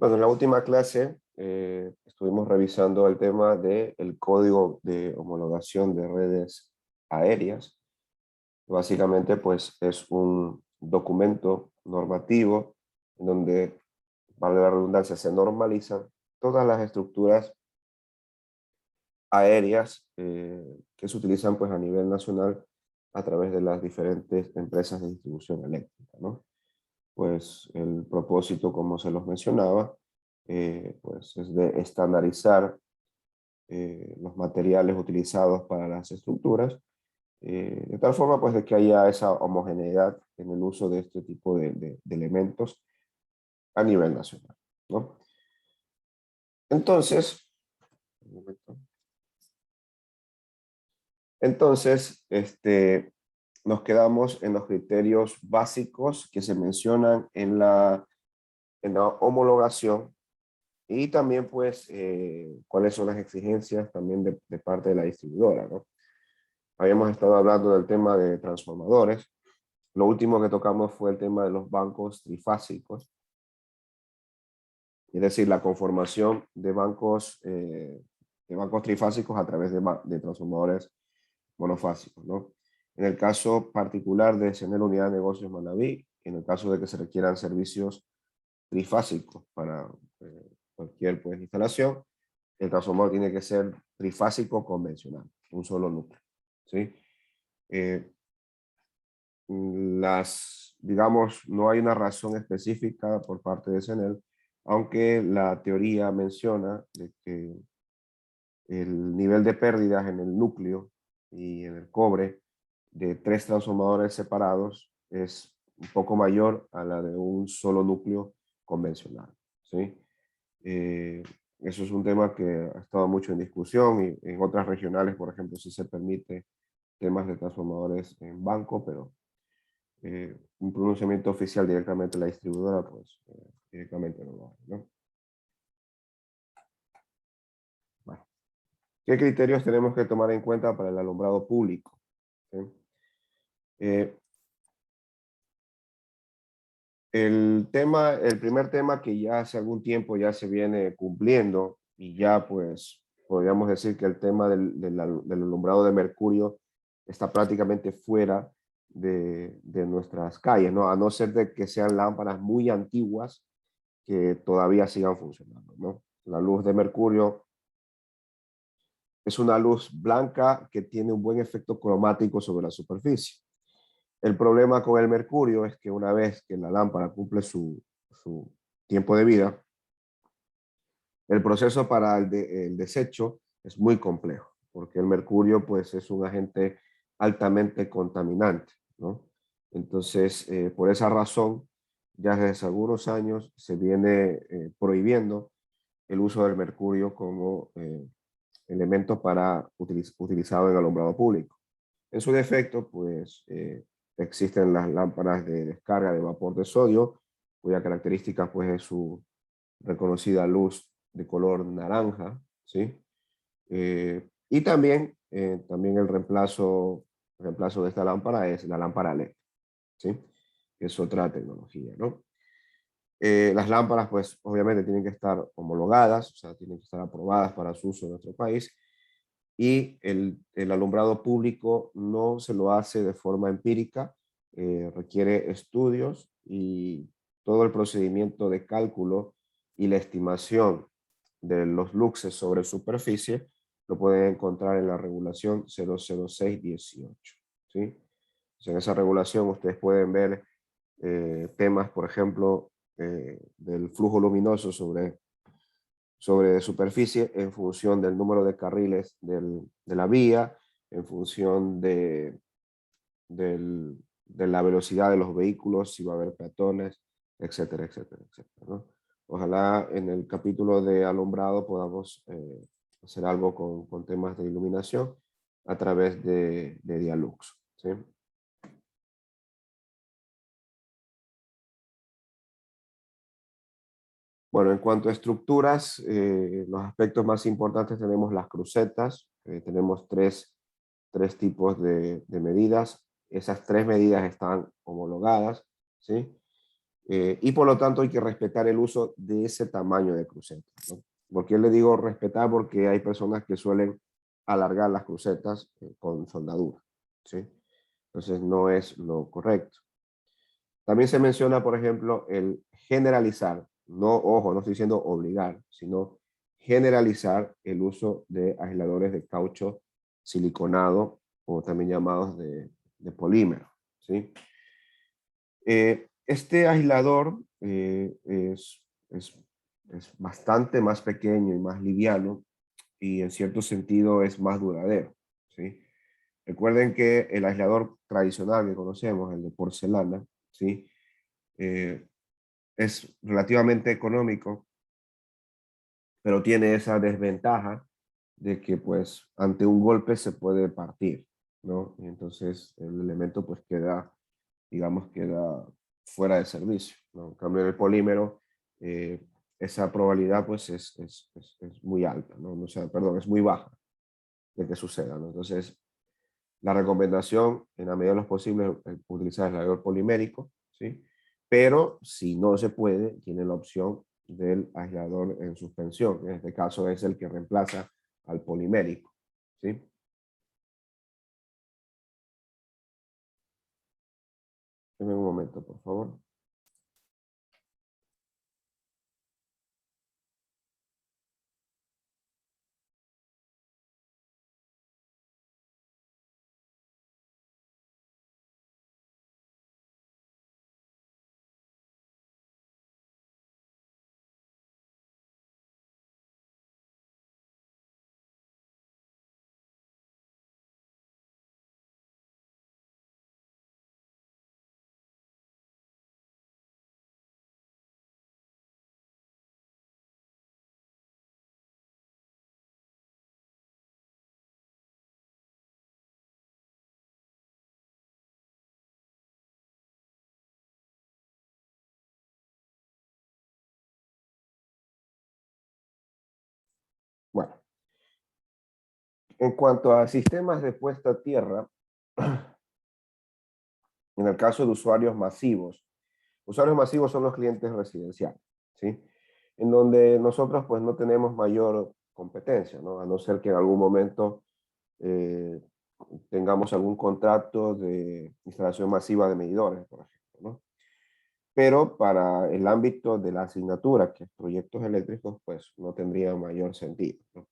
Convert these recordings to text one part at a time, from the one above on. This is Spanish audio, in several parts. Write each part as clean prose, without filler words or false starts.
Bueno, en la última clase estuvimos revisando el tema del código de homologación de redes aéreas. Básicamente, pues es un documento normativo en donde, vale la redundancia, se normalizan todas las estructuras aéreas que se utilizan pues a nivel nacional a través de las diferentes empresas de distribución eléctrica, ¿no? Pues el propósito, como se los mencionaba, pues es de estandarizar los materiales utilizados para las estructuras, de tal forma pues de que haya esa homogeneidad en el uso de este tipo de elementos a nivel nacional, ¿no? Entonces, un momento. Nos quedamos en los criterios básicos que se mencionan en la homologación. Y también, pues, cuáles son las exigencias también de parte de la distribuidora, ¿no? Habíamos estado hablando del tema de transformadores. Lo último que tocamos fue el tema de los bancos trifásicos, es decir, la conformación de bancos trifásicos a través de transformadores monofásicos, ¿no? En el caso particular de tener unidad de negocios Manaví, en el caso de que se requieran servicios trifásicos para cualquier pues, instalación, el transformador tiene que ser trifásico convencional, un solo núcleo, ¿sí? Digamos, no hay una razón específica por parte de CENEL, aunque la teoría menciona de que el nivel de pérdidas en el núcleo y en el cobre de 3 transformadores separados es un poco mayor a la de un solo núcleo convencional, ¿sí? Eso es un tema que ha estado mucho en discusión y en otras regionales, por ejemplo, sí se permite temas de transformadores en banco, pero un pronunciamiento oficial directamente de la distribuidora, pues directamente no lo hay, ¿no? Bueno, ¿qué criterios tenemos que tomar en cuenta para el alumbrado público? ¿Sí? Eh, el primer tema que ya hace algún tiempo ya se viene cumpliendo y ya pues podríamos decir que el tema del alumbrado de mercurio está prácticamente fuera de nuestras calles, ¿no? A no ser de que sean lámparas muy antiguas que todavía sigan funcionando, ¿no? La luz de mercurio es una luz blanca que tiene un buen efecto cromático sobre la superficie. El problema con el mercurio es que una vez que la lámpara cumple su tiempo de vida, el proceso para el desecho es muy complejo, porque el mercurio pues es un agente altamente contaminante, ¿no? Entonces, por esa razón, ya desde hace algunos años se viene prohibiendo el uso del mercurio como elemento utilizado en alumbrado público. En su defecto, pues existen las lámparas de descarga de vapor de sodio, cuya característica pues es su reconocida luz de color naranja, ¿sí? Y también el reemplazo de esta lámpara es la lámpara LED, ¿sí? Que es otra tecnología, ¿no? Las lámparas, pues, obviamente tienen que estar homologadas, o sea, tienen que estar aprobadas para su uso en nuestro país, y el alumbrado público no se lo hace de forma empírica, requiere estudios y todo el procedimiento de cálculo y la estimación de los luxes sobre superficie lo pueden encontrar en la regulación 00618, ¿sí? O sea, en esa regulación ustedes pueden ver temas, por ejemplo, del flujo luminoso sobre superficie en función del número de carriles de la vía, en función de la velocidad de los vehículos, si va a haber peatones, etcétera, etcétera, etcétera, ¿no? Ojalá en el capítulo de alumbrado podamos hacer algo con temas de iluminación a través de Dialux, ¿sí? Bueno, en cuanto a estructuras, los aspectos más importantes tenemos las crucetas, tenemos tres tipos de medidas, esas 3 medidas están homologadas, ¿sí? Y por lo tanto hay que respetar el uso de ese tamaño de crucetas, ¿no? ¿Por qué le digo respetar? Porque hay personas que suelen alargar las crucetas con soldadura, ¿sí? Entonces no es lo correcto. También se menciona, por ejemplo, el generalizar, no, ojo, no estoy diciendo obligar, sino generalizar el uso de aisladores de caucho siliconado o también llamados de polímero, ¿sí? Este aislador es bastante más pequeño y más liviano y en cierto sentido es más duradero, ¿sí? Recuerden que el aislador tradicional que conocemos, el de porcelana, ¿sí? Eh, es relativamente económico, pero tiene esa desventaja de que pues ante un golpe se puede partir, ¿no? Y entonces el elemento pues queda, digamos, queda fuera de servicio, ¿no? En cambio el polímero, eh, esa probabilidad pues es muy alta, ¿no? O sea, perdón, es muy baja de que suceda, ¿no? Entonces la recomendación en la medida de lo posible es utilizar el aislador polimérico, ¿sí? Pero si no se puede, tiene la opción del aislador en suspensión. En este caso es el que reemplaza al polimérico, ¿sí? Deme un momento, por favor. Bueno, en cuanto a sistemas de puesta a tierra, en el caso de usuarios masivos son los clientes residenciales, ¿sí? En donde nosotros pues no tenemos mayor competencia, ¿no? A no ser que en algún momento eh, tengamos algún contrato de instalación masiva de medidores, por ejemplo, ¿no? Pero para el ámbito de la asignatura, que es proyectos eléctricos, pues no tendría mayor sentido, ¿no?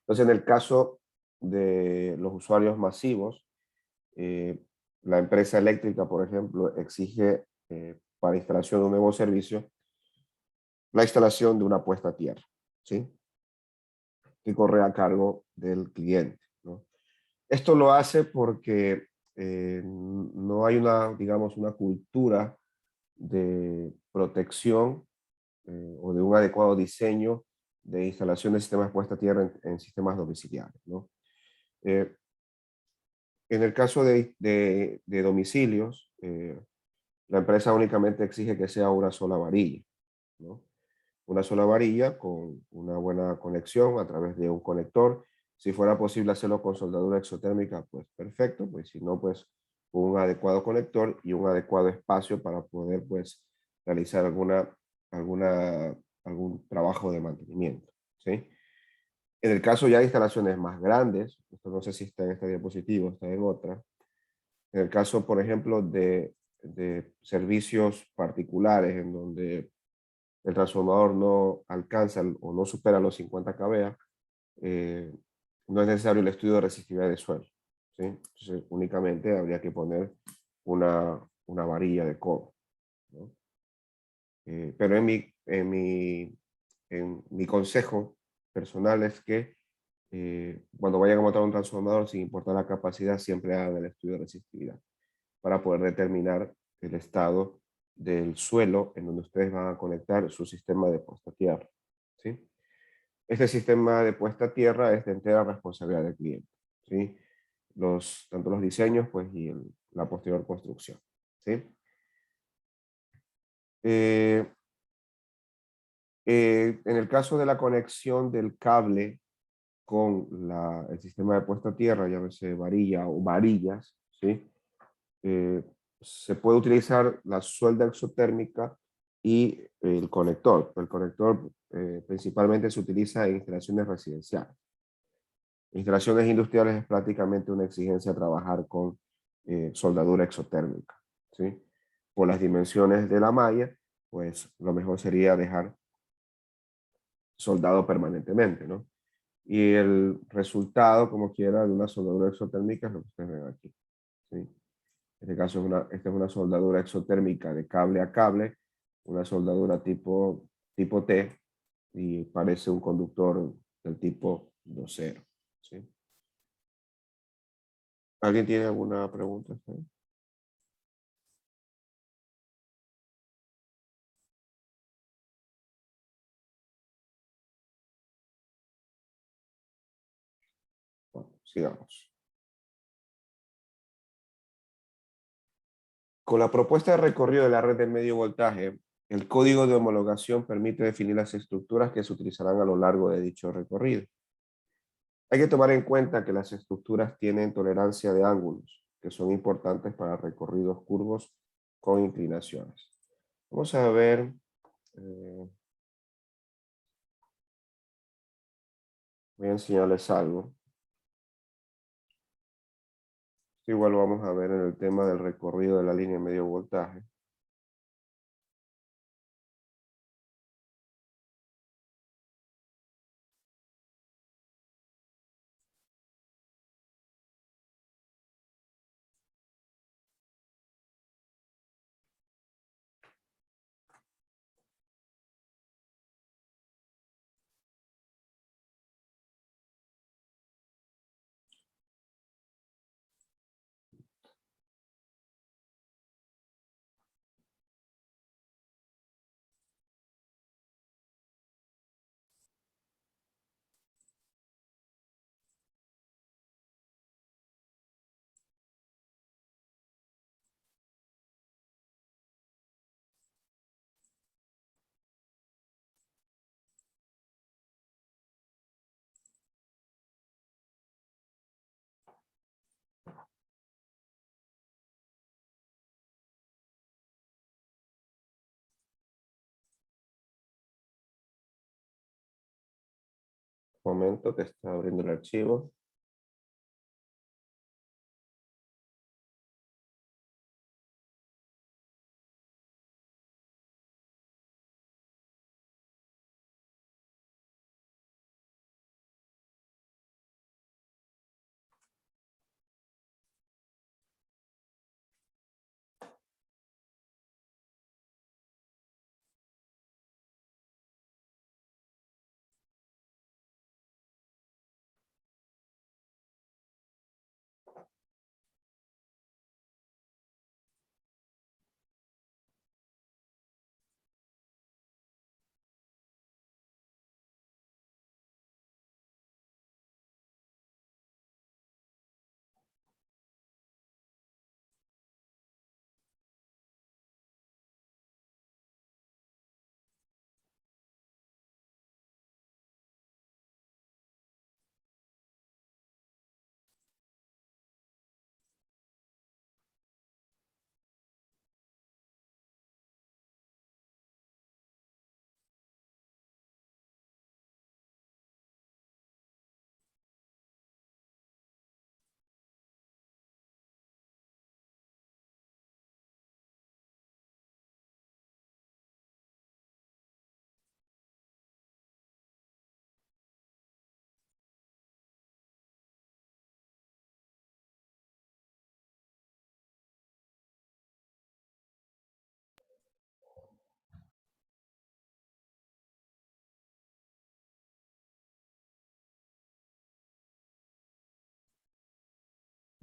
Entonces, en el caso de los usuarios masivos, eh, la empresa eléctrica, por ejemplo, exige para instalación de un nuevo servicio la instalación de una puesta a tierra, ¿sí? Que corre a cargo del cliente, ¿no? Esto lo hace porque no hay una, digamos, una cultura de protección o de un adecuado diseño de instalación de sistemas puesta a tierra en sistemas domiciliarios, ¿no? Eh, en el caso de domicilios, la empresa únicamente exige que sea una sola varilla, ¿no? Una sola varilla con una buena conexión a través de un conector. Si fuera posible hacerlo con soldadura exotérmica, pues perfecto, pues si no, pues un adecuado conector y un adecuado espacio para poder pues realizar alguna, algún trabajo de mantenimiento, ¿sí? En el caso ya de instalaciones más grandes, esto no sé si está en esta diapositiva, está en otra, en el caso, por ejemplo, de servicios particulares en donde el transformador no alcanza o no supera los 50 kVA, no es necesario el estudio de resistividad de suelo, ¿sí? Entonces, únicamente habría que poner una varilla de cobre, ¿no? Pero en mi consejo personal es que cuando vayan a montar un transformador, sin importar la capacidad, siempre hagan el estudio de resistividad para poder determinar el estado del suelo en donde ustedes van a conectar su sistema de puesta a tierra, ¿sí? Este sistema de puesta a tierra es de entera responsabilidad del cliente, ¿sí? Tanto los diseños pues, y la posterior construcción, ¿sí? Eh, en el caso de la conexión del cable con el sistema de puesta a tierra, llámese varilla o varillas, ¿sí? se puede utilizar la suelda exotérmica y el conector. El conector principalmente se utiliza en instalaciones residenciales. Instalaciones industriales es prácticamente una exigencia trabajar con soldadura exotérmica, ¿sí? Por las dimensiones de la malla, pues lo mejor sería dejar soldado permanentemente, ¿no? Y el resultado, como quiera, de una soldadura exotérmica es lo que ustedes ven aquí, ¿sí? En este caso, esta es una soldadura exotérmica de cable a cable, una soldadura tipo T, y parece un conductor del tipo 2.0, ¿sí? ¿Alguien tiene alguna pregunta? ¿Sí? Bueno, sigamos. Con la propuesta de recorrido de la red de medio voltaje, el código de homologación permite definir las estructuras que se utilizarán a lo largo de dicho recorrido. Hay que tomar en cuenta que las estructuras tienen tolerancia de ángulos, que son importantes para recorridos curvos con inclinaciones. Vamos a ver, voy a enseñarles algo. Igual vamos a ver en el tema del recorrido de la línea de medio voltaje. Un momento que está abriendo el archivo.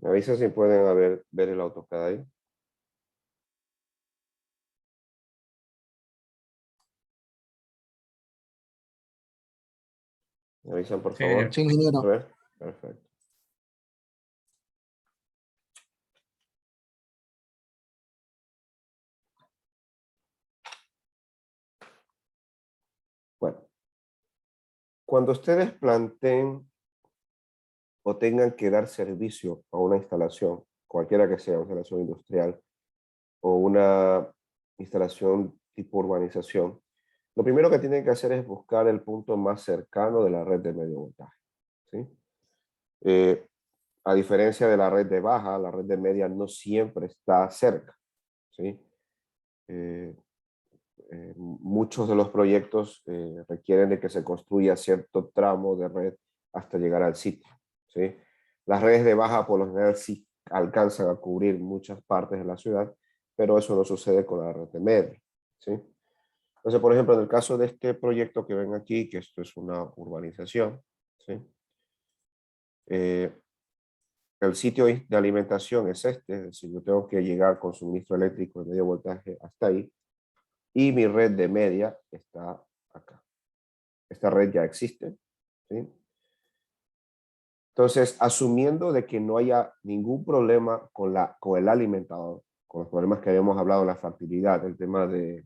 Me avisan si pueden ver el AutoCAD ahí. Me avisan, por Sí, favor. sí, ingeniero. A ver, perfecto. Bueno, cuando ustedes planteen o tengan que dar servicio a una instalación, cualquiera que sea, una instalación industrial, o una instalación tipo urbanización, lo primero que tienen que hacer es buscar el punto más cercano de la red de medio voltaje, ¿sí? Eh, a diferencia de la red de baja, la red de media no siempre está cerca, ¿sí? Eh, Muchos de los proyectos requieren de que se construya cierto tramo de red hasta llegar al sitio, ¿sí? Las redes de baja por lo general sí alcanzan a cubrir muchas partes de la ciudad, pero eso no sucede con la red de media, ¿sí? Entonces, por ejemplo, en el caso de este proyecto que ven aquí, que esto es una urbanización, ¿sí? Eh, el sitio de alimentación es este, es decir, yo tengo que llegar con suministro eléctrico de medio voltaje hasta ahí, y mi red de media está acá. Esta red ya existe, ¿sí? Entonces, asumiendo de que no haya ningún problema con el alimentador, con los problemas que habíamos hablado, la factibilidad, el tema de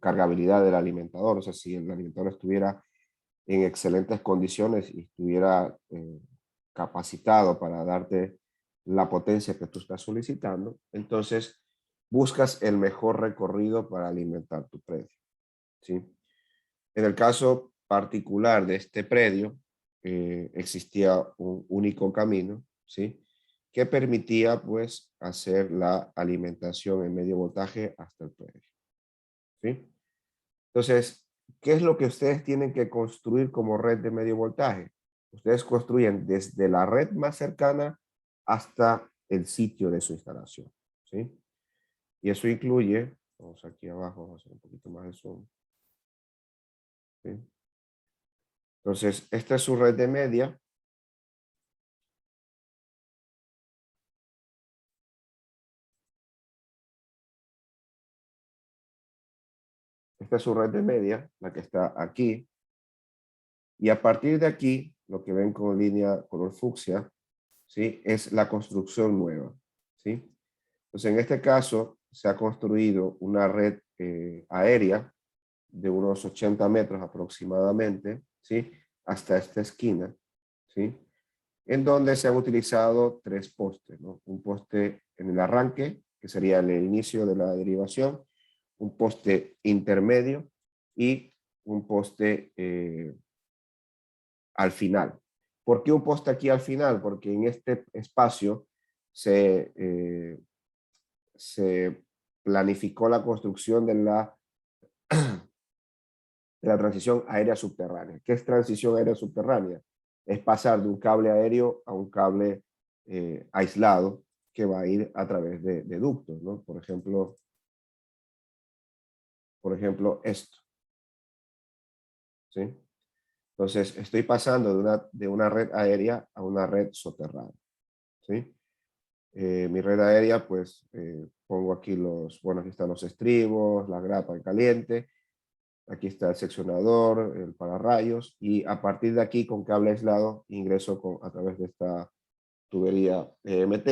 cargabilidad del alimentador, o sea, si el alimentador estuviera en excelentes condiciones y estuviera capacitado para darte la potencia que tú estás solicitando, entonces buscas el mejor recorrido para alimentar tu predio, ¿sí? En el caso particular de este predio, existía un único camino, ¿sí? Que permitía, pues, hacer la alimentación en medio voltaje hasta el predio, ¿sí? Entonces, ¿qué es lo que ustedes tienen que construir como red de medio voltaje? Ustedes construyen desde la red más cercana hasta el sitio de su instalación, ¿sí? Y eso incluye, vamos aquí abajo, vamos a hacer un poquito más de zoom, ¿sí? Entonces, esta es su red de media. Esta es su red de media, la que está aquí. Y a partir de aquí, lo que ven con línea color fucsia, ¿sí? Es la construcción nueva, ¿sí? Entonces, en este caso, se ha construido una red aérea de unos 80 metros aproximadamente, ¿sí? Hasta esta esquina, ¿sí? En donde se han utilizado tres postes, ¿no? Un poste en el arranque, que sería el inicio de la derivación, un poste intermedio y un poste al final. ¿Por qué un poste aquí al final? Porque en este espacio se planificó la construcción de la transición aérea subterránea. ¿Qué es transición aérea subterránea? Es pasar de un cable aéreo a un cable aislado que va a ir a través de ductos, ¿no? Por ejemplo, esto, ¿sí? Entonces, estoy pasando de una red aérea a una red soterrada, ¿sí? Mi red aérea, pues, pongo aquí aquí están los estribos, la grapa en caliente, aquí está el seccionador, el pararrayos, y a partir de aquí, con cable aislado, ingreso a través de esta tubería EMT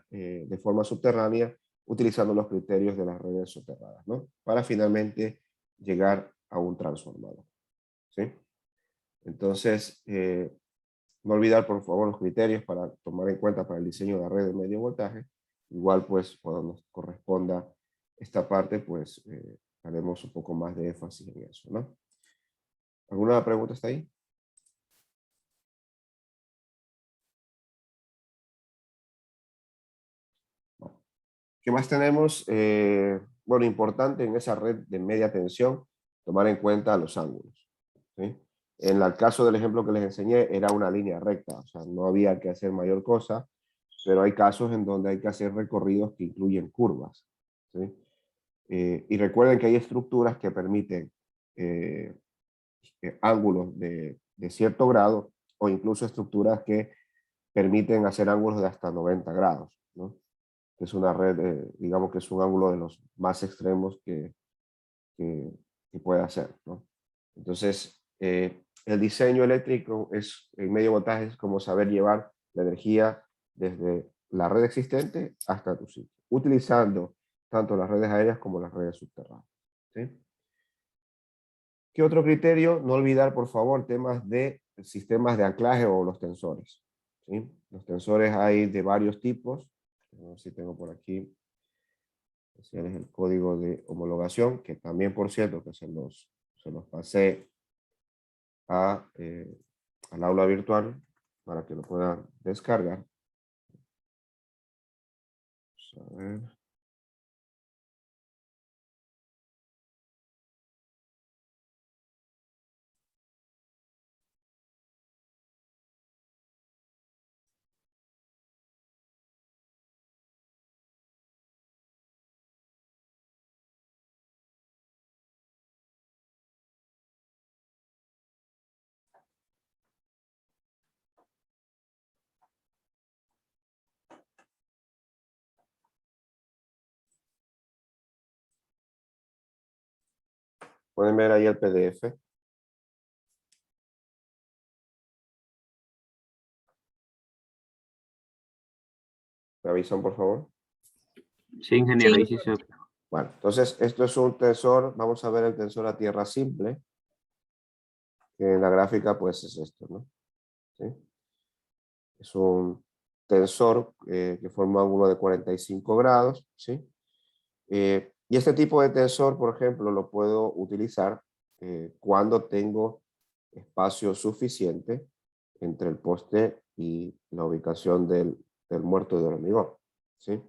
de forma subterránea, utilizando los criterios de las redes soterradas, ¿no? Para finalmente llegar a un transformador, ¿sí? Entonces, no olvidar, por favor, los criterios para tomar en cuenta para el diseño de la red de medio voltaje. Igual, pues, cuando nos corresponda esta parte, pues, haremos un poco más de énfasis en eso, ¿no? ¿Alguna pregunta está ahí? Bueno, ¿qué más tenemos? Bueno, importante en esa red de media tensión, tomar en cuenta los ángulos, ¿sí? En el caso del ejemplo que les enseñé, era una línea recta, o sea, no había que hacer mayor cosa, pero hay casos en donde hay que hacer recorridos que incluyen curvas, ¿sí? Y recuerden que hay estructuras que permiten eh, ángulos de cierto grado o incluso estructuras que permiten hacer ángulos de hasta 90 grados, ¿no? Que es una red, digamos que es un ángulo de los más extremos que puede hacer, ¿no? Entonces, el diseño eléctrico en medio voltaje es como saber llevar la energía desde la red existente hasta tu sitio, utilizando tanto las redes aéreas como las redes subterráneas, ¿sí? ¿Qué otro criterio? No olvidar, por favor, temas de sistemas de anclaje o los tensores, ¿sí? Los tensores hay de varios tipos. A ver si tengo por aquí. Ese es el código de homologación, que también, por cierto, que se los pasé al aula virtual para que lo puedan descargar. Vamos a ver. Pueden ver ahí el PDF. ¿Me avisan, por favor? Sí, ingeniero, ahí sí se... Bueno, entonces esto es un tensor. Vamos a ver el tensor a tierra simple, que en la gráfica pues es esto, ¿no? ¿Sí? Es un tensor que forma un ángulo de 45 grados, ¿sí? Y este tipo de tensor, por ejemplo, lo puedo utilizar cuando tengo espacio suficiente entre el poste y la ubicación del muerto de hormigón, ¿sí?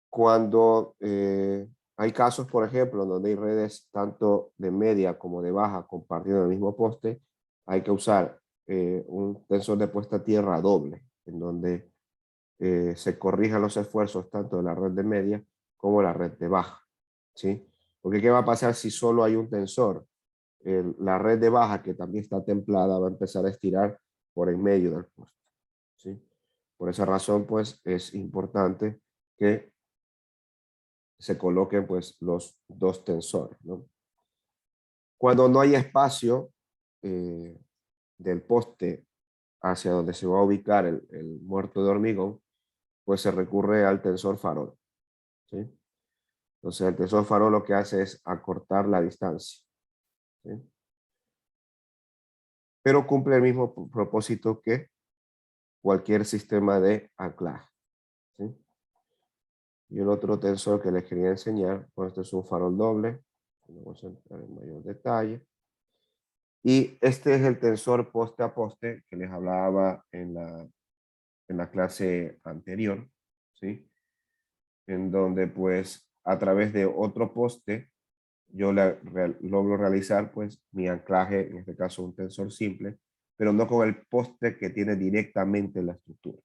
Cuando hay casos, por ejemplo, donde hay redes tanto de media como de baja compartiendo el mismo poste, hay que usar un tensor de puesta a tierra doble, en donde se corrijan los esfuerzos tanto de la red de media como la red de baja, ¿sí? Porque ¿qué va a pasar si solo hay un tensor? La red de baja, que también está templada, va a empezar a estirar por en medio del poste, ¿sí? Por esa razón, pues, es importante que se coloquen, pues, los dos tensores, ¿no? Cuando no hay espacio del poste hacia donde se va a ubicar el muerto de hormigón, pues se recurre al tensor farol, ¿sí? Entonces el tensor farol lo que hace es acortar la distancia, ¿sí? Pero cumple el mismo propósito que cualquier sistema de anclaje, ¿sí? Y el otro tensor que les quería enseñar, pues este es un farol doble, vamos a entrar en mayor detalle. Y este es el tensor poste a poste que les hablaba en la clase anterior, ¿sí? En donde pues a través de otro poste yo logro realizar pues mi anclaje, en este caso un tensor simple, pero no con el poste que tiene directamente la estructura,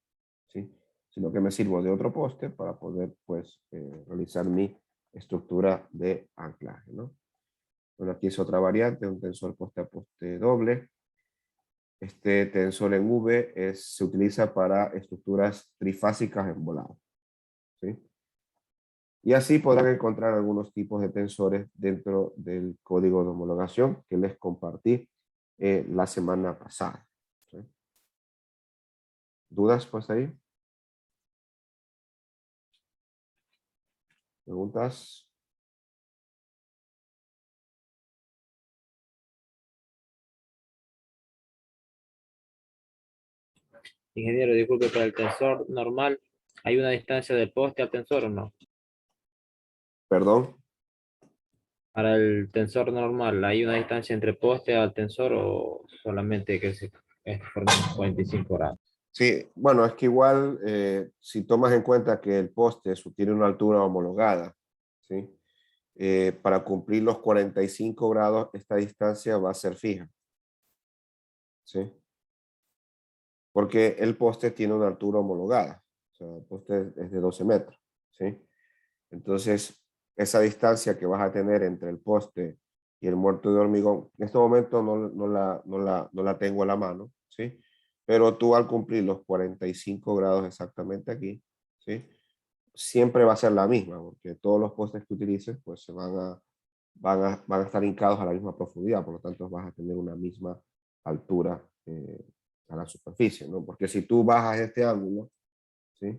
¿sí? Sino que me sirvo de otro poste para poder pues realizar mi estructura de anclaje, ¿no? Bueno, aquí es otra variante, un tensor poste a poste doble. Este tensor en V se utiliza para estructuras trifásicas en volado, ¿sí? Y así podrán encontrar algunos tipos de tensores dentro del código de homologación que les compartí la semana pasada, ¿sí? ¿Dudas pues ahí? ¿Preguntas? Ingeniero, disculpe, para el tensor normal, ¿hay una distancia del poste al tensor o no? Perdón. Para el tensor normal, ¿hay una distancia entre poste al tensor o solamente que se forma 45 grados? Sí, bueno, es que igual si tomas en cuenta que el poste tiene una altura homologada, ¿sí? Para cumplir los 45 grados, esta distancia va a ser fija, ¿sí? Porque el poste tiene una altura homologada, o sea, el poste es de 12 metros, ¿sí? Entonces, esa distancia que vas a tener entre el poste y el muerto de hormigón, en este momento no la tengo a la mano, ¿sí? Pero tú al cumplir los 45 grados exactamente aquí, ¿sí? Siempre va a ser la misma, porque todos los postes que utilices, pues van a estar hincados a la misma profundidad, por lo tanto vas a tener una misma altura a la superficie, ¿no? Porque si tú bajas este ángulo, ¿sí?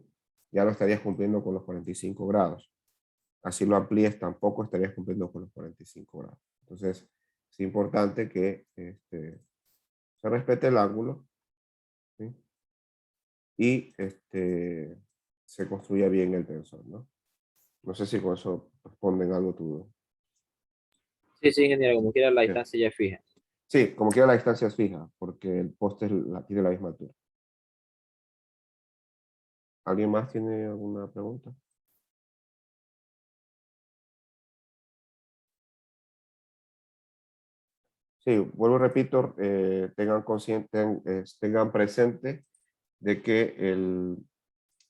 Ya no estarías cumpliendo con los 45 grados. Así lo amplíes, tampoco estarías cumpliendo con los 45 grados. Entonces, es importante que se respete el ángulo, ¿sí? y se construya bien el tensor, ¿no? No sé si con eso responden algo tuyo. Sí, sí, ingeniero, como quiera la Bien. distancia ya es fija. Sí, como quiera la distancia es fija, porque el poste tiene la misma altura. ¿Alguien más tiene alguna pregunta? Sí, vuelvo y repito, tengan presente de que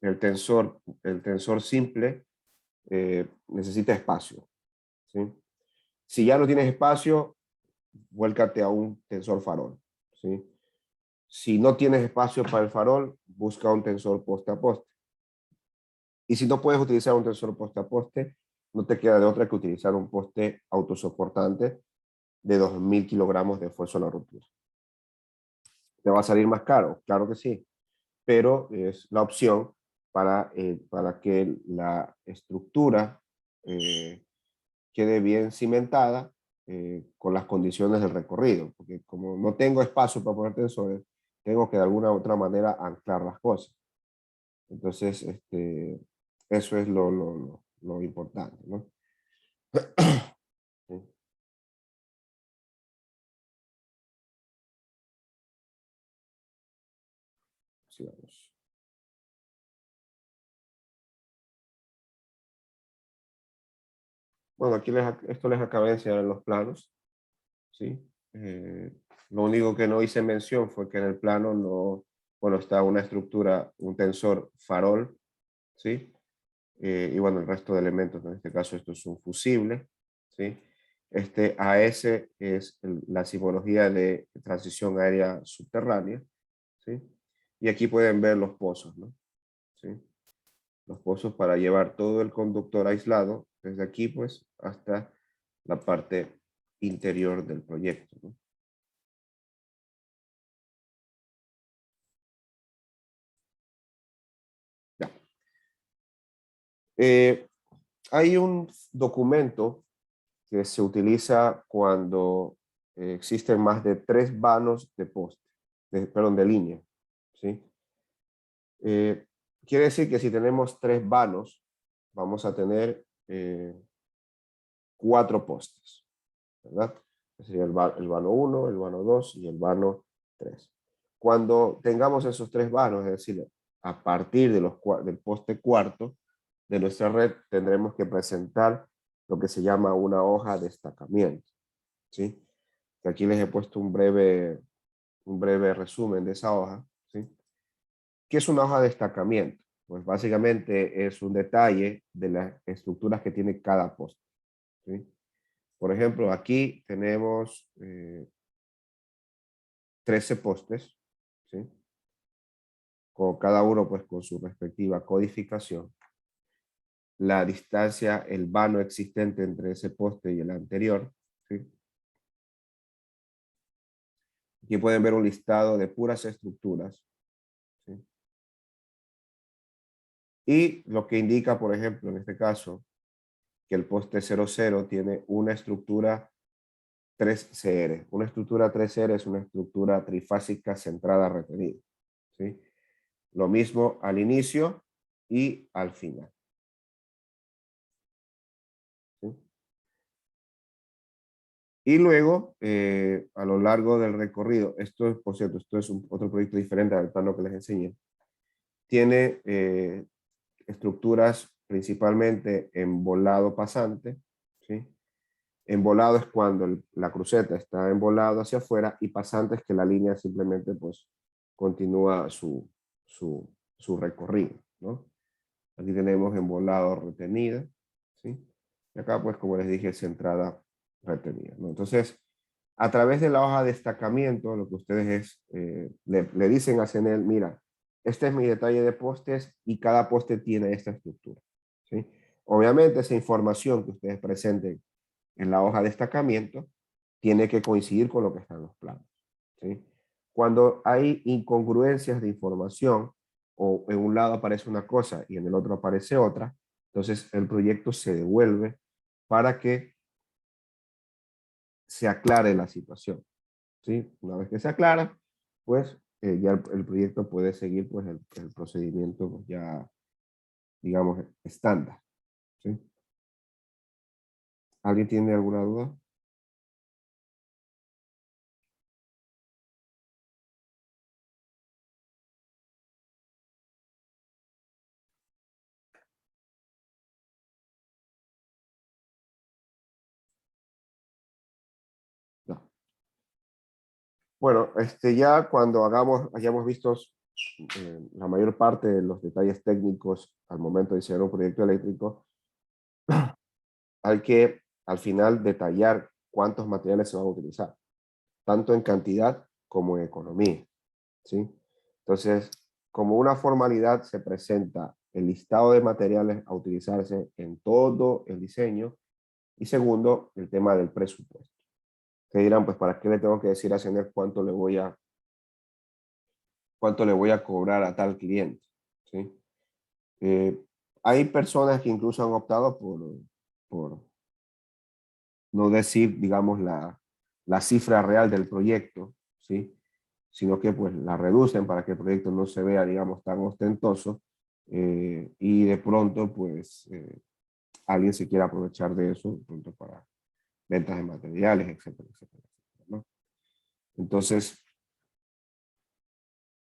el tensor simple necesita espacio, ¿sí? Si ya no tienes espacio, vuélcate a un tensor farol, ¿sí? Si no tienes espacio para el farol, busca un tensor poste a poste. Y si no puedes utilizar un tensor poste a poste, no te queda de otra que utilizar un poste autosoportante de 2000 kilogramos de esfuerzo a la ruptura. ¿Te va a salir más caro? Claro que sí, pero es la opción para que la estructura quede bien cimentada con las condiciones del recorrido, porque como no tengo espacio para poner tensores, tengo que de alguna u otra manera anclar las cosas. Entonces, eso es lo importante, ¿no? Sí, sigamos. Bueno, esto les acabé de enseñar en los planos, ¿sí? Lo único que no hice mención fue que en el plano no, bueno, está una estructura, un tensor farol, ¿sí? Y bueno, el resto de elementos, en este caso esto es un fusible, ¿sí? Este AS es la simbología de transición aérea subterránea, ¿sí? Y aquí pueden ver los pozos, ¿no? ¿Sí? Los pozos para llevar todo el conductor aislado, desde aquí pues hasta la parte interior del proyecto, ¿no? Ya. Eh, Hay un documento que se utiliza cuando existen más de 3 vanos de poste, perdón, de línea, ¿sí? Eh, Quiere decir que si tenemos 3 vanos, vamos a tener 4 postes, ¿verdad? Sería el vano 1, el vano 2 y el vano 3. Cuando tengamos esos 3 vanos, es decir, a partir del poste cuarto de nuestra red, tendremos que presentar lo que se llama una hoja de destacamiento, ¿sí? Aquí les he puesto un breve resumen de esa hoja, ¿sí? ¿Qué es una hoja de destacamiento? Pues básicamente es un detalle de las estructuras que tiene cada poste, ¿sí? Por ejemplo, aquí tenemos 13 postes, ¿sí? Con cada uno pues con su respectiva codificación. La distancia, el vano existente entre ese poste y el anterior, ¿sí? Aquí pueden ver un listado de puras estructuras, ¿sí? Y lo que indica, por ejemplo, en este caso, que el poste 00 tiene una estructura 3CR. Una estructura 3R es una estructura trifásica centrada retenida, ¿sí? Lo mismo al inicio y al final, ¿sí? Y luego, a lo largo del recorrido, esto es, por cierto, esto es otro proyecto diferente al plano que les enseñé, tiene estructuras principalmente en volado pasante, ¿sí? Embolado es cuando la cruceta está embolado hacia afuera y pasante es que la línea simplemente pues continúa su recorrido, ¿no? Aquí tenemos embolado retenida, ¿sí? Y acá pues como les dije centrada retenida, ¿no? Entonces, a través de la hoja de destacamiento, lo que ustedes le dicen a CENEL, mira, este es mi detalle de postes y cada poste tiene esta estructura, ¿sí? Obviamente esa información que ustedes presenten en la hoja de destacamiento tiene que coincidir con lo que está en los planos, ¿sí? Cuando hay incongruencias de información o en un lado aparece una cosa y en el otro aparece otra, entonces el proyecto se devuelve para que se aclare la situación, ¿sí? Una vez que se aclara, pues ya el proyecto puede seguir pues el procedimiento pues, ya, digamos, estándar. ¿Sí? ¿Alguien tiene alguna duda? No. Bueno, ya cuando hayamos visto la mayor parte de los detalles técnicos al momento de diseñar un proyecto eléctrico, hay que al final detallar cuántos materiales se van a utilizar, tanto en cantidad como en economía. ¿Sí? Entonces, como una formalidad se presenta el listado de materiales a utilizarse en todo el diseño y segundo, el tema del presupuesto. Que dirán, pues, ¿para qué le tengo que decir a CENER cuánto le voy a cobrar a tal cliente? ¿Sí? Hay personas que incluso han optado por no decir, digamos, la cifra real del proyecto, ¿sí? Sino que pues la reducen para que el proyecto no se vea, digamos, tan ostentoso y de pronto pues alguien se quiera aprovechar de eso, de pronto para ventas de materiales, etcétera, etcétera, etcétera, ¿no? Entonces,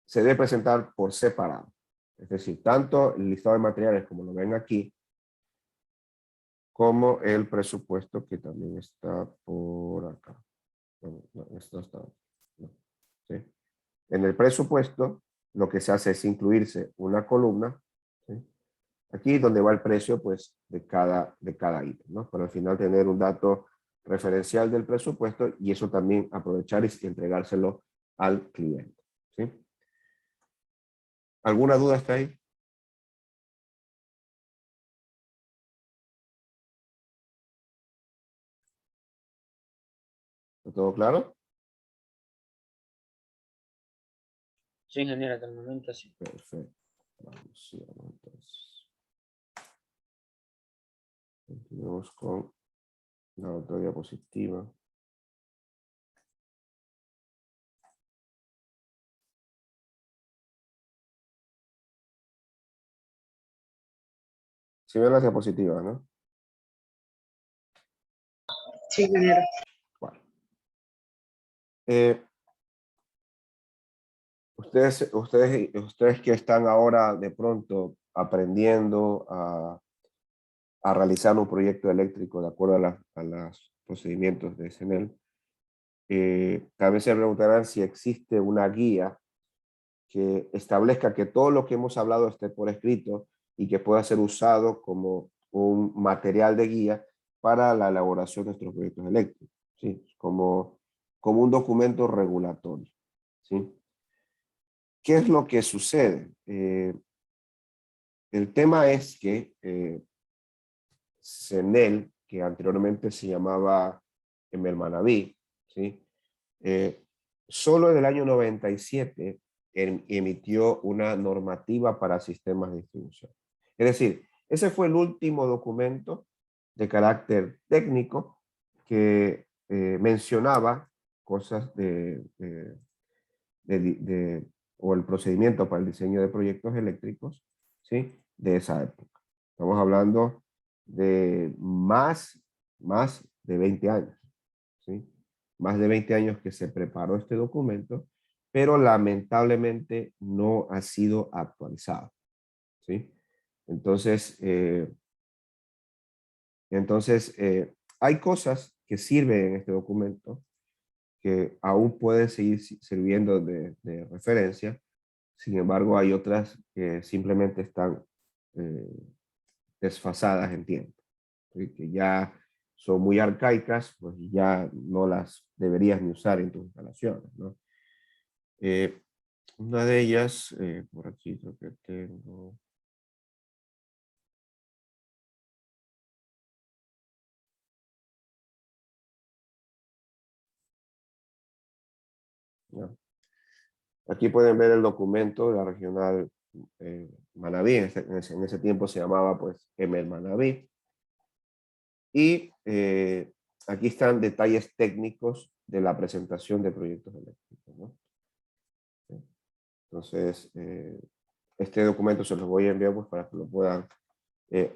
se debe presentar por separado. Es decir, tanto el listado de materiales como lo ven aquí, como el presupuesto que también está por acá. No, esto está, no, ¿sí? En el presupuesto, lo que se hace es incluirse una columna, ¿sí? Aquí donde va el precio pues, de cada ítem, ¿no? Para al final tener un dato referencial del presupuesto y eso también aprovechar y entregárselo al cliente. ¿Sí? ¿Alguna duda hasta ahí? ¿Está todo claro? Sí, ingeniero, hasta el momento sí. Perfecto. Vamos, sigamos entonces. Continuamos con la otra diapositiva. Si ven las diapositivas, ¿no? Sí, ingeniero. Bueno. Ustedes que están ahora de pronto aprendiendo a realizar un proyecto eléctrico de acuerdo a los procedimientos de SENEL, tal vez se preguntarán si existe una guía que establezca que todo lo que hemos hablado esté por escrito y que pueda ser usado como un material de guía para la elaboración de nuestros proyectos eléctricos, ¿sí? Como un documento regulatorio, ¿sí? ¿Qué es lo que sucede? El tema es que CENEL, que anteriormente se llamaba Emelmanaví, ¿sí? Solo en el año 97 emitió una normativa para sistemas de distribución. Es decir, ese fue el último documento de carácter técnico que mencionaba cosas o el procedimiento para el diseño de proyectos eléctricos, ¿sí? De esa época. Estamos hablando de más de 20 años, ¿sí? Más de 20 años que se preparó este documento, pero lamentablemente no ha sido actualizado, ¿sí? Entonces, hay cosas que sirven en este documento que aún pueden seguir sirviendo de referencia. Sin embargo, hay otras que simplemente están eh, desfasadas en tiempo, ¿sí? Que ya son muy arcaicas, pues ya no las deberías ni usar en tus instalaciones, ¿no? Eh, una de ellas, por aquí creo que tengo. ¿No? Aquí pueden ver el documento de la regional Manabí, en ese tiempo se llamaba pues Emel Manabí. Y aquí están detalles técnicos de la presentación de proyectos eléctricos, ¿no? Entonces, este documento se los voy a enviar pues, para que lo puedan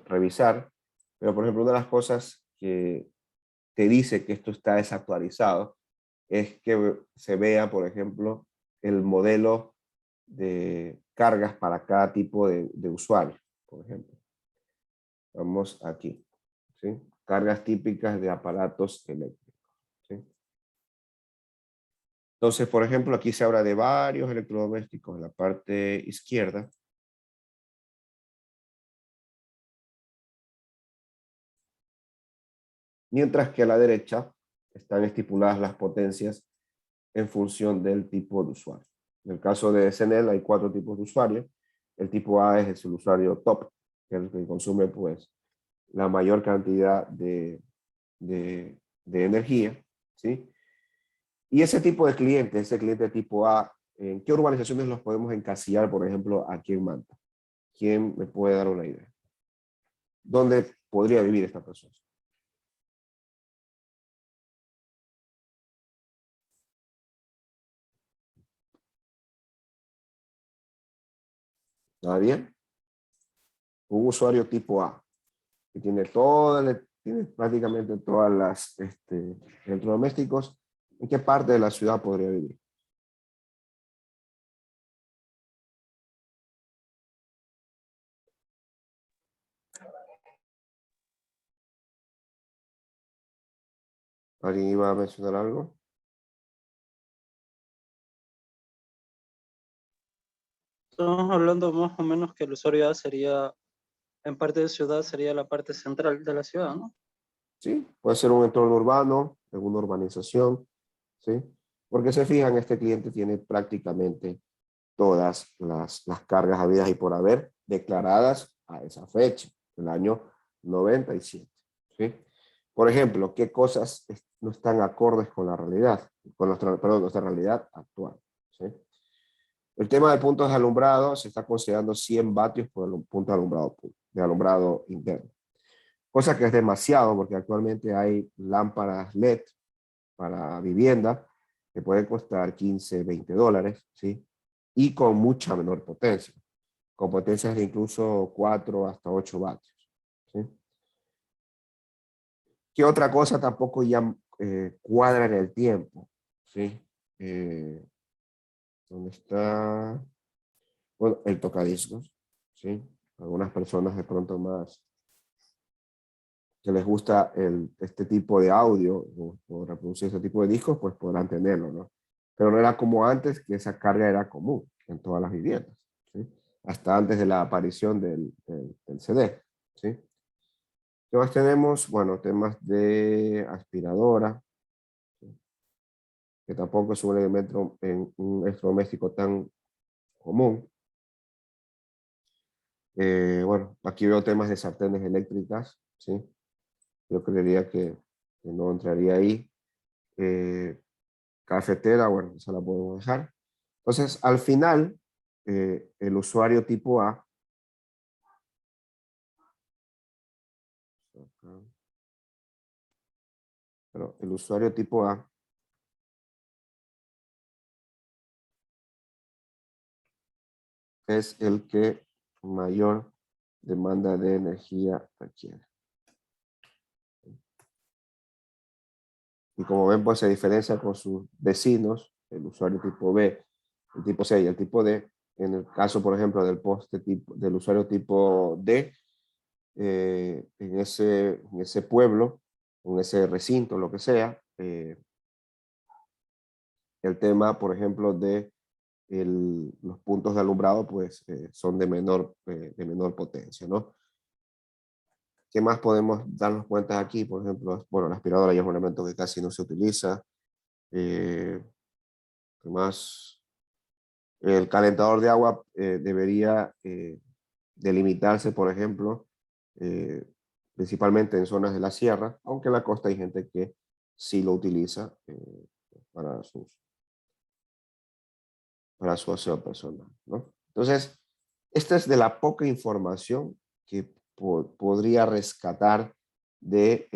revisar. Pero, por ejemplo, una de las cosas que te dice que esto está desactualizado es que se vea, por ejemplo, el modelo de cargas para cada tipo de usuario, por ejemplo. Vamos aquí, ¿sí? Cargas típicas de aparatos eléctricos, ¿sí? Entonces, por ejemplo, aquí se habla de varios electrodomésticos en la parte izquierda. Mientras que a la derecha están estipuladas las potencias en función del tipo de usuario. En el caso de SNL hay 4 tipos de usuarios. El tipo A es el usuario top, que es el que consume pues, la mayor cantidad de energía, ¿sí? Y ese tipo de cliente, ese cliente tipo A, ¿en qué urbanizaciones los podemos encasillar, por ejemplo, aquí en Manta? ¿Quién me puede dar una idea? ¿Dónde podría vivir esta persona? ¿Nadie? Un usuario tipo A, que tiene tiene prácticamente todas las electrodomésticos. ¿En qué parte de la ciudad podría vivir? ¿Alguien iba a mencionar algo? Estamos hablando más o menos que el usuario A sería, en parte de ciudad, sería la parte central de la ciudad, ¿no? Sí, puede ser un entorno urbano, alguna urbanización, ¿sí? Porque se fijan, este cliente tiene prácticamente todas las cargas habidas y por haber declaradas a esa fecha, el año 97, ¿sí? Por ejemplo, ¿qué cosas no están acordes con la realidad, con nuestra realidad actual? ¿Sí? El tema de puntos de alumbrado se está considerando 100 vatios por el punto de alumbrado interno. Cosa que es demasiado porque actualmente hay lámparas LED para vivienda que pueden costar 15, 20 dólares, ¿sí? Y con mucha menor potencia, con potencias de incluso 4 hasta 8 vatios, ¿sí? ¿Qué otra cosa tampoco ya cuadra en el tiempo? ¿Sí? ¿Dónde está? Bueno, el tocadiscos, ¿sí? Algunas personas de pronto más que les gusta este tipo de audio o reproducir este tipo de discos, pues podrán tenerlo, ¿no? Pero no era como antes, que esa carga era común en todas las viviendas, ¿sí? Hasta antes de la aparición del CD, ¿sí? ¿Qué más tenemos? Bueno, temas de aspiradora, ¿sí? Que tampoco es un elemento en un electrodoméstico tan común. Bueno, aquí veo temas de sartenes eléctricas, ¿sí? Yo creería que no entraría ahí. Cafetera, bueno, esa la podemos dejar. Entonces, al final, el usuario tipo A, pero el usuario tipo A es el que mayor demanda de energía requiere. Y como ven, pues se diferencia con sus vecinos, el usuario tipo B, el tipo C y el tipo D. En el caso, por ejemplo, del usuario tipo D, en ese pueblo, en ese recinto, lo que sea, el tema, por ejemplo, de los puntos de alumbrado, pues son de menor potencia, ¿no? ¿Qué más podemos darnos cuenta aquí? Por ejemplo, bueno, la aspiradora ya es un elemento que casi no se utiliza. ¿Qué más? El calentador de agua debería delimitarse, por ejemplo, eh, principalmente en zonas de la sierra, aunque en la costa hay gente que sí lo utiliza para su aseo personal, ¿no? Entonces, esta es de la poca información que podría rescatar de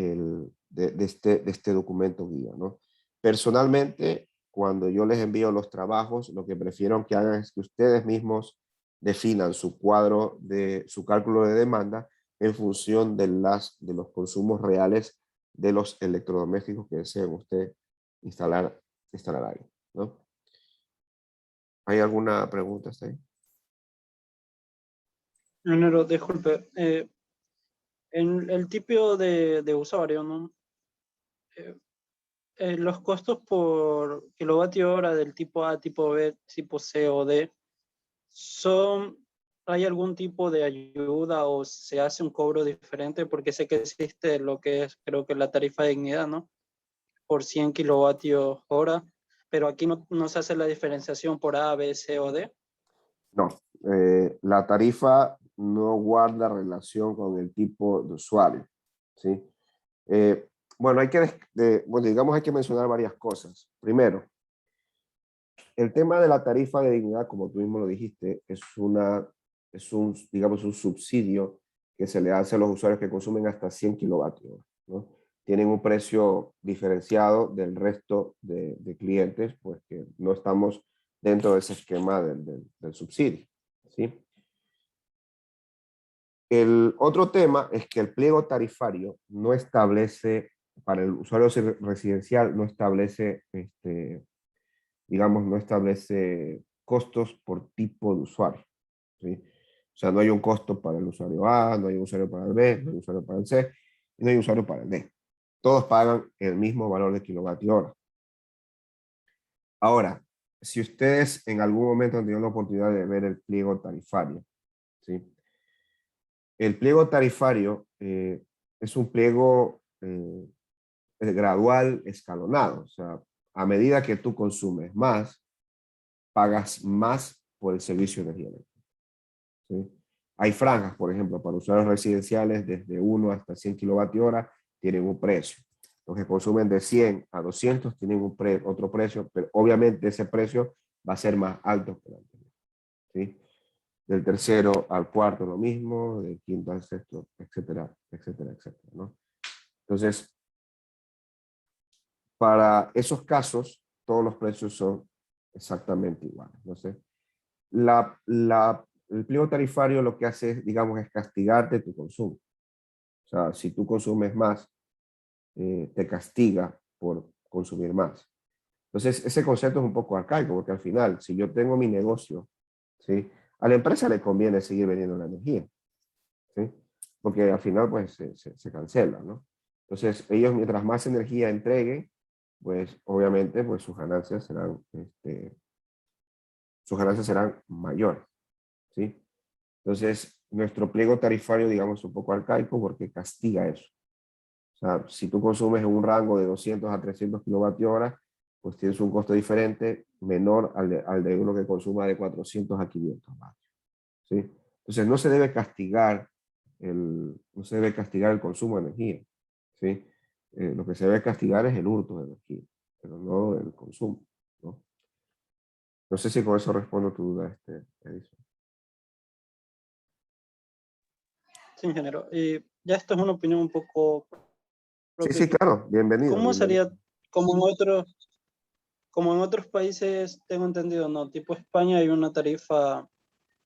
este documento guía, ¿no? Personalmente, cuando yo les envío los trabajos, lo que prefiero que hagan es que ustedes mismos definan su cuadro de su cálculo de demanda en función de los consumos reales de los electrodomésticos que deseen usted instalar ahí, ¿no? ¿Hay alguna pregunta hasta ahí? Ingeniero, disculpe, en el tipo de usuario, ¿no? Los costos por kilovatio hora del tipo A, tipo B, tipo C o D, ¿hay algún tipo de ayuda o se hace un cobro diferente? Porque sé que existe lo que es, creo que la tarifa de dignidad, ¿no? Por 100 kilovatios hora, pero aquí no se hace la diferenciación por A, B, C o D. No, la tarifa no guarda relación con el tipo de usuario, ¿sí? Bueno, digamos hay que mencionar varias cosas. Primero, el tema de la tarifa de dignidad, como tú mismo lo dijiste, digamos, un subsidio que se le hace a los usuarios que consumen hasta 100 kilovatios, ¿no? Tienen un precio diferenciado del resto de clientes, pues que no estamos dentro de ese esquema del subsidio, ¿sí? El otro tema es que el pliego tarifario no establece, para el usuario residencial, no establece, digamos, no establece costos por tipo de usuario, ¿sí? O sea, no hay un costo para el usuario A, no hay un usuario para el B, no hay un usuario para el C, y no hay un usuario para el D. Todos pagan el mismo valor de kilovatio hora. Ahora, si ustedes en algún momento han tenido la oportunidad de ver el pliego tarifario, ¿sí? El pliego tarifario es un pliego gradual, escalonado. O sea, a medida que tú consumes más, pagas más por el servicio de energía eléctrica, ¿sí? Hay franjas, por ejemplo, para usuarios residenciales desde 1 hasta 100 kilovatios hora tienen un precio. Los que consumen de 100 a 200 tienen otro precio, pero obviamente ese precio va a ser más alto que el anterior, ¿sí? Del tercero al cuarto lo mismo, del quinto al sexto, etcétera, etcétera, etcétera, ¿no? Entonces, para esos casos, todos los precios son exactamente iguales. Entonces, el pliego tarifario lo que hace, digamos, es castigarte tu consumo. O sea, si tú consumes más, te castiga por consumir más. Entonces, ese concepto es un poco arcaico, porque al final, si yo tengo mi negocio, ¿sí? A la empresa le conviene seguir vendiendo la energía, ¿sí? Porque al final, pues, se cancela, ¿no? Entonces, ellos, mientras más energía entreguen, pues, obviamente, pues, sus ganancias serán mayores, ¿sí? Entonces, nuestro pliego tarifario, digamos, es un poco arcaico porque castiga eso. O sea, si tú consumes en un rango de 200 a 300 kilovatios hora, pues tienes un costo diferente, menor al de uno que consuma de 400 a 500 vatios, ¿sí? Entonces, no se debe castigar el consumo de energía, ¿sí? Lo que se debe castigar es el hurto de energía, pero no el consumo, ¿no? No sé si con eso respondo tu duda, Edison. Sí, ingeniero. Y ya esto es una opinión un poco Sí, sí, propia. claro, bienvenido. ¿Cómo Bienvenido. sería, como en otros países, tengo entendido, no? Tipo España hay una tarifa,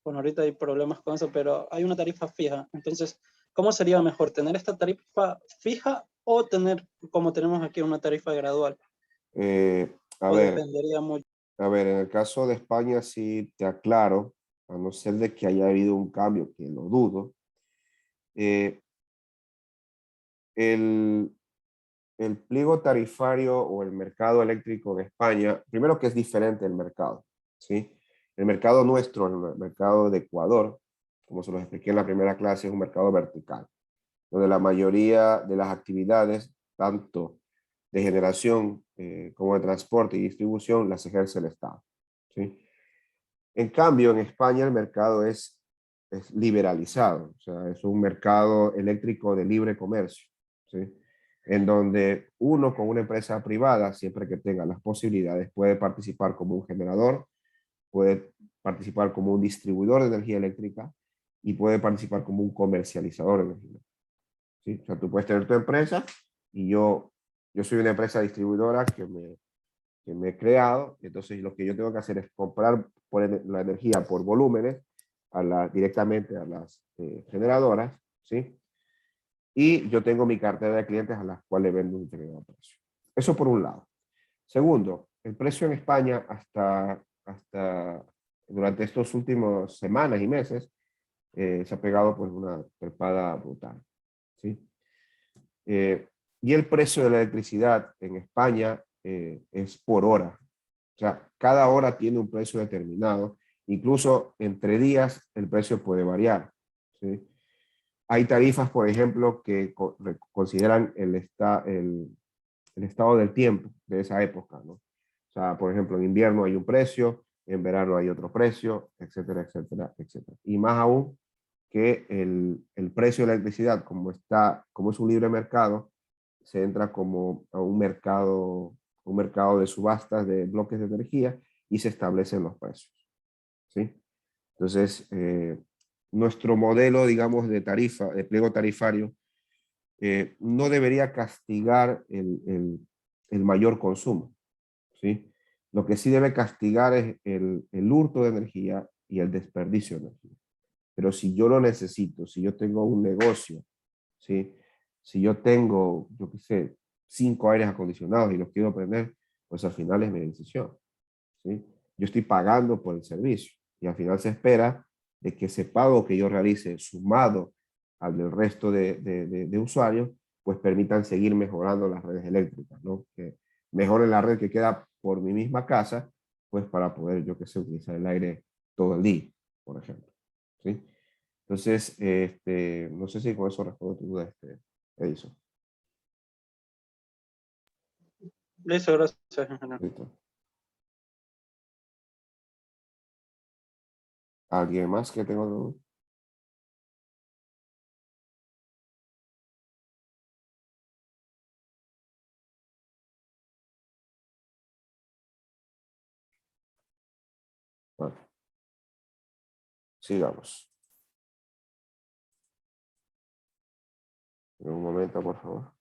bueno, ahorita hay problemas con eso, pero hay una tarifa fija. Entonces, ¿cómo sería mejor tener esta tarifa fija o tener, como tenemos aquí, una tarifa gradual? A ¿O ver, dependería mucho? en el caso de España sí te aclaro, a no ser de que haya habido un cambio, que lo dudo, eh, el, el pliego tarifario o el mercado eléctrico en España, primero que es diferente el mercado, ¿sí? El mercado nuestro, el mercado de Ecuador, como se los expliqué en la primera clase, es un mercado vertical, donde la mayoría de las actividades, tanto de generación como de transporte y distribución, las ejerce el Estado, ¿sí? En cambio, en España el mercado es liberalizado, o sea, es un mercado eléctrico de libre comercio, ¿sí? En donde uno con una empresa privada, siempre que tenga las posibilidades, puede participar como un generador, puede participar como un distribuidor de energía eléctrica y puede participar como un comercializador de energía eléctrica, ¿sí? O sea, tú puedes tener tu empresa y yo soy una empresa distribuidora que me he creado. Entonces lo que yo tengo que hacer es comprar la energía por volúmenes directamente a las generadoras, ¿sí? Y yo tengo mi cartera de clientes a las cuales vendo un determinado precio. Eso por un lado. Segundo, el precio en España hasta durante estos últimos semanas y meses se ha pegado pues una trepada brutal, ¿sí? Y el precio de la electricidad en España es por hora. O sea, cada hora tiene un precio determinado. Incluso entre días el precio puede variar, ¿sí? Hay tarifas, por ejemplo, que consideran el estado del tiempo de esa época, ¿no? O sea, por ejemplo, en invierno hay un precio, en verano hay otro precio, etcétera, etcétera, etcétera. Y más aún que el precio de la electricidad, como es un libre mercado, se entra como a un mercado de subastas de bloques de energía y se establecen los precios, ¿sí? Entonces, nuestro modelo, digamos, de tarifa, de pliego tarifario, no debería castigar el mayor consumo, ¿sí? Lo que sí debe castigar es el hurto de energía y el desperdicio de energía. Pero si yo lo necesito, si yo tengo un negocio, ¿sí? Si yo tengo, yo qué sé, 5 aires acondicionados y los quiero prender, pues al final es mi decisión, ¿sí? Yo estoy pagando por el servicio y al final se espera de que ese pago que yo realice sumado al del resto de usuarios, pues permitan seguir mejorando las redes eléctricas, ¿no? Que mejoren la red que queda por mi misma casa, pues para poder, yo qué sé, utilizar el aire todo el día, por ejemplo, ¿sí? Entonces, no sé si con eso respondo tu duda, Edison. Listo, gracias, ingeniero. Listo. ¿Alguien más que tenga duda? Bueno, sigamos. En un momento, por favor.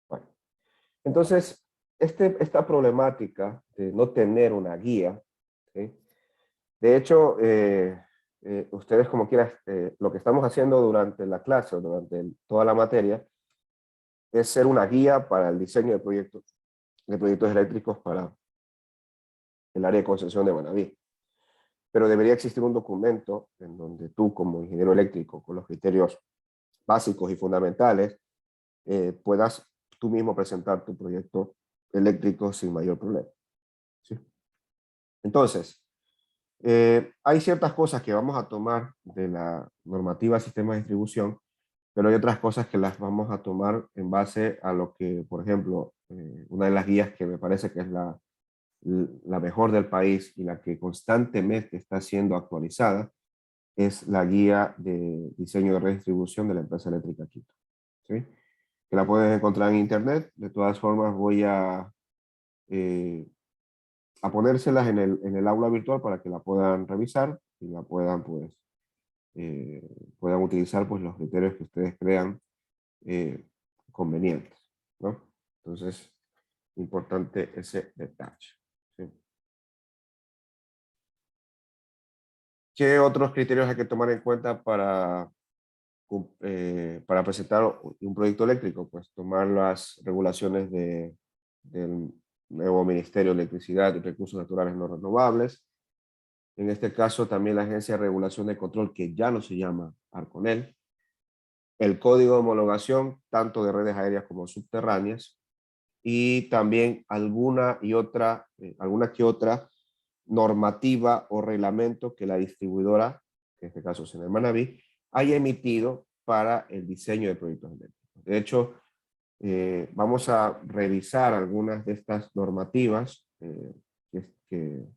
Bueno, entonces, esta problemática de no tener una guía, ¿sí? De hecho, ustedes como quieran, lo que estamos haciendo durante la clase o durante toda la materia es ser una guía para el diseño de proyectos eléctricos para el área de concesión de Manaví. Pero debería existir un documento en donde tú como ingeniero eléctrico, con los criterios básicos y fundamentales, puedas tú mismo presentar tu proyecto eléctrico sin mayor problema, ¿sí? Entonces, hay ciertas cosas que vamos a tomar de la normativa de sistemas de distribución, pero hay otras cosas que las vamos a tomar en base a lo que, por ejemplo, una de las guías que me parece que es la mejor del país y la que constantemente está siendo actualizada, es la guía de diseño de redistribución de la empresa eléctrica Quito, ¿sí? Que la puedes encontrar en internet. De todas formas, voy a ponérselas en el aula virtual para que la puedan revisar y la puedan, pues, puedan utilizar pues los criterios que ustedes crean convenientes, ¿no? Entonces, importante ese detalle. ¿Sí? ¿Qué otros criterios hay que tomar en cuenta para presentar un proyecto eléctrico? Pues tomar las regulaciones del nuevo Ministerio de Electricidad y Recursos Naturales No Renovables. En este caso también la Agencia de Regulación de Control, que ya no se llama Arconel. El Código de Homologación, tanto de redes aéreas como subterráneas. Y también alguna que otra normativa o reglamento que la distribuidora, que en este caso es el Manaví, haya emitido para el diseño de proyectos eléctricos. De hecho, vamos a revisar algunas de estas normativas que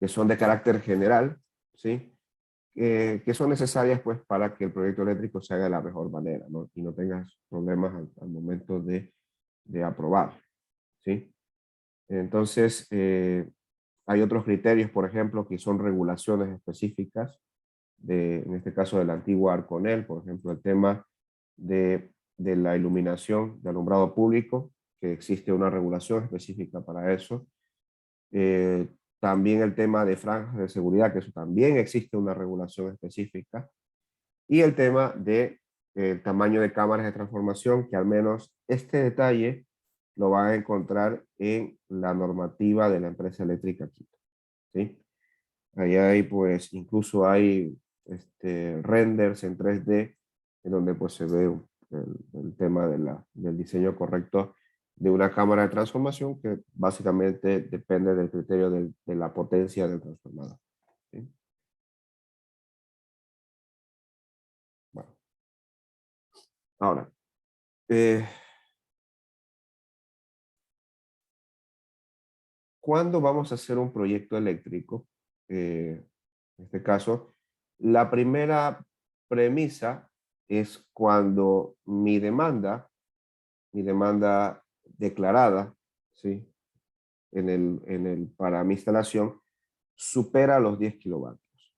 son de carácter general, ¿sí? Que son necesarias pues, para que el proyecto eléctrico se haga de la mejor manera, ¿no? Y no tengas problemas al momento de aprobar, ¿sí? Entonces, hay otros criterios, por ejemplo, que son regulaciones específicas, en este caso de la antigua Arconel, por ejemplo, el tema de la iluminación de alumbrado público, que existe una regulación específica para eso. También el tema de franjas de seguridad, que eso también existe una regulación específica. Y el tema de tamaño de cámaras de transformación, que al menos este detalle lo van a encontrar en la normativa de la empresa eléctrica Quito, ¿sí? Ahí hay, pues, incluso hay renders en 3D, en donde pues se ve el tema del diseño correcto de una cámara de transformación, que básicamente depende del criterio de la potencia del transformador, ¿sí? Bueno. Ahora, ¿cuándo vamos a hacer un proyecto eléctrico? En este caso, la primera premisa es cuando mi demanda declarada, ¿sí? Para mi instalación supera los 10 kilovatios,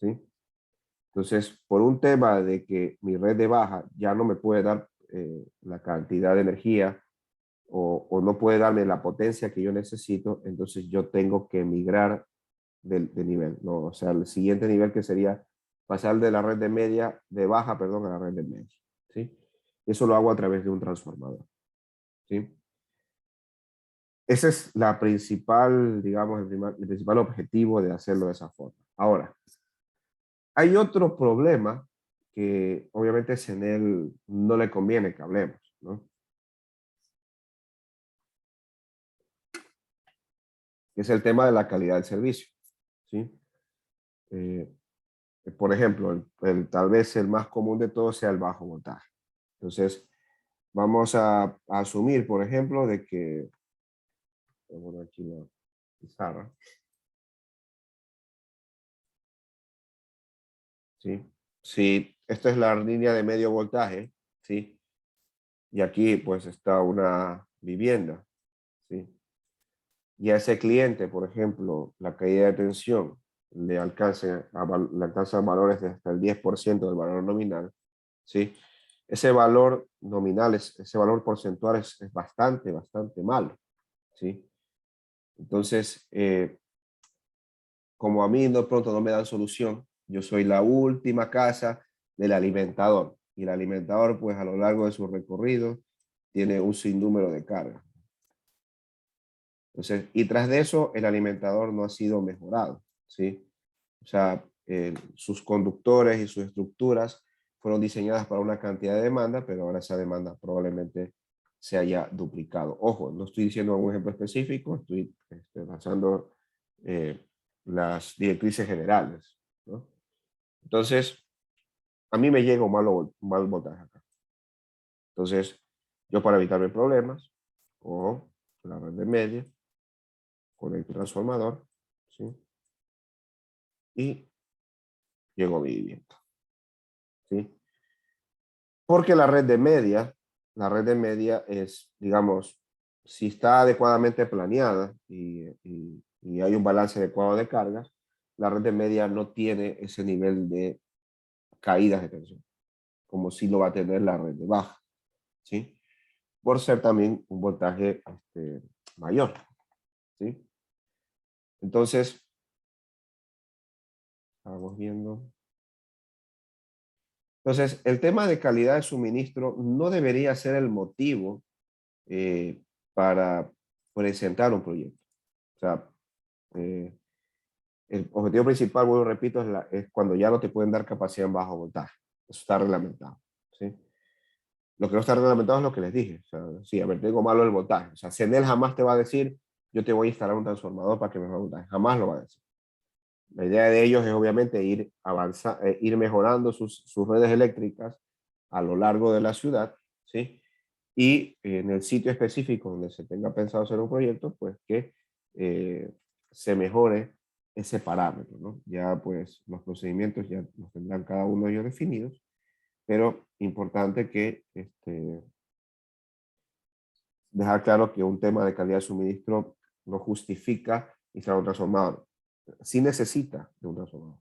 ¿sí? Entonces, por un tema de que mi red de baja ya no me puede dar la cantidad de energía o no puede darme la potencia que yo necesito, entonces yo tengo que migrar de nivel, ¿no? O sea, el siguiente nivel que sería pasar de la red de baja, perdón, a la red de media, ¿sí? Eso lo hago a través de un transformador, ¿sí? Ese es la principal, digamos, el principal objetivo de hacerlo de esa forma. Ahora, hay otro problema que obviamente a CNEL no le conviene que hablemos, ¿no? Que es el tema de la calidad del servicio, ¿sí? Por ejemplo, tal vez el más común de todos sea el bajo voltaje. Entonces, vamos a asumir, por ejemplo, de que, bueno, aquí la pizarra, ¿sí? Si esta es la línea de medio voltaje, ¿sí? Y aquí pues está una vivienda, ¿sí? Y a ese cliente, por ejemplo, la caída de tensión le alcanza valores de hasta el 10% del valor nominal, ¿sí? Ese valor nominal, ese valor porcentual es bastante malo, ¿sí? Entonces, como a mí pronto no me dan solución, yo soy la última casa del alimentador. Y el alimentador, pues a lo largo de su recorrido, tiene un sinnúmero de cargas. Entonces, y tras de eso, el alimentador no ha sido mejorado, ¿sí? O sea, sus conductores y sus estructuras fueron diseñadas para una cantidad de demanda, pero ahora esa demanda probablemente se haya duplicado. Ojo, no estoy diciendo un ejemplo específico, estoy basando las directrices generales, ¿no? Entonces, a mí me llega un mal voltaje acá. Entonces, yo para evitarme problemas, o la red de media, conecto el transformador, ¿sí? Y llego a mi vivienda, ¿sí? Porque la red de media es, digamos, si está adecuadamente planeada y hay un balance adecuado de cargas, la red de media no tiene ese nivel de caídas de tensión, como si lo va a tener la red de baja, ¿sí? Por ser también un voltaje mayor, ¿sí? Entonces, vamos viendo. Entonces, el tema de calidad de suministro no debería ser el motivo para presentar un proyecto. O sea, el objetivo principal, vuelvo repito, es cuando ya no te pueden dar capacidad en bajo voltaje. Eso está reglamentado, ¿sí? Lo que no está reglamentado es lo que les dije. O sea, sí, a ver, tengo malo el voltaje. O sea, CENEL jamás te va a decir, yo te voy a instalar un transformador para que mejore el voltaje. Jamás lo va a decir. La idea de ellos es obviamente ir mejorando sus redes eléctricas a lo largo de la ciudad, ¿sí? Y en el sitio específico donde se tenga pensado hacer un proyecto, pues que se mejore ese parámetro, ¿no? Ya pues los procedimientos ya los tendrán cada uno de ellos definidos, pero importante que dejar claro que un tema de calidad de suministro no justifica instalar un transformador. Sí necesita de un transformador,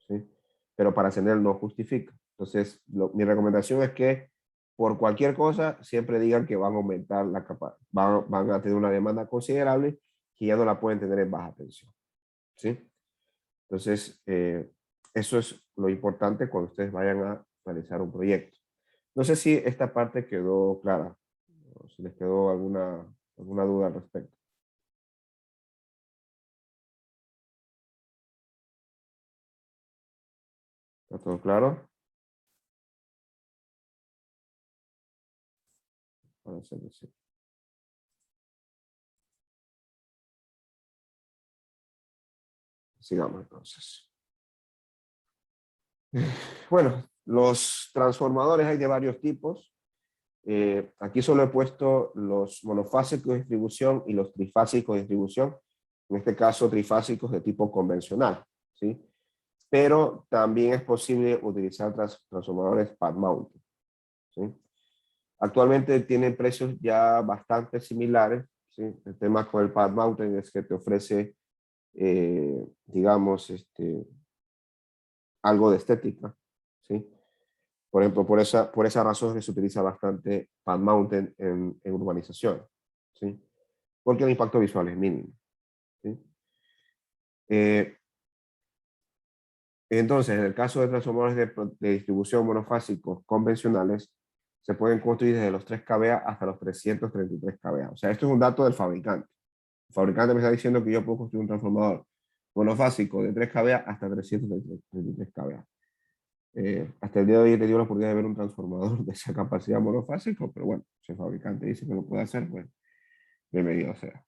¿sí? Pero para CENEL no justifica. Entonces, mi recomendación es que por cualquier cosa siempre digan que van a aumentar la capacidad, van a tener una demanda considerable que ya no la pueden tener en baja tensión, ¿sí? Entonces, eso es lo importante cuando ustedes vayan a realizar un proyecto. No sé si esta parte quedó clara, o si les quedó alguna duda al respecto. ¿Está todo claro? Parece que sí. Sigamos entonces. Bueno, los transformadores hay de varios tipos. Aquí solo he puesto los monofásicos de distribución y los trifásicos de distribución. En este caso, trifásicos de tipo convencional, ¿sí? Pero también es posible utilizar transformadores pad mount, ¿sí? Actualmente tienen precios ya bastante similares, ¿sí? El tema con el pad mount es que te ofrece, digamos, algo de estética, ¿sí? Por ejemplo, por esa razón se utiliza bastante pad mount en urbanización, ¿sí? Porque el impacto visual es mínimo, ¿sí? Entonces, en el caso de transformadores de distribución monofásicos convencionales, se pueden construir desde los 3 kVA hasta los 333 kVA. O sea, esto es un dato del fabricante. El fabricante me está diciendo que yo puedo construir un transformador monofásico de 3 kVA hasta 333 kVA. Hasta el día de hoy he tenido la oportunidad de ver un transformador de esa capacidad monofásico, pero bueno, si el fabricante dice que lo puede hacer, pues bienvenido sea.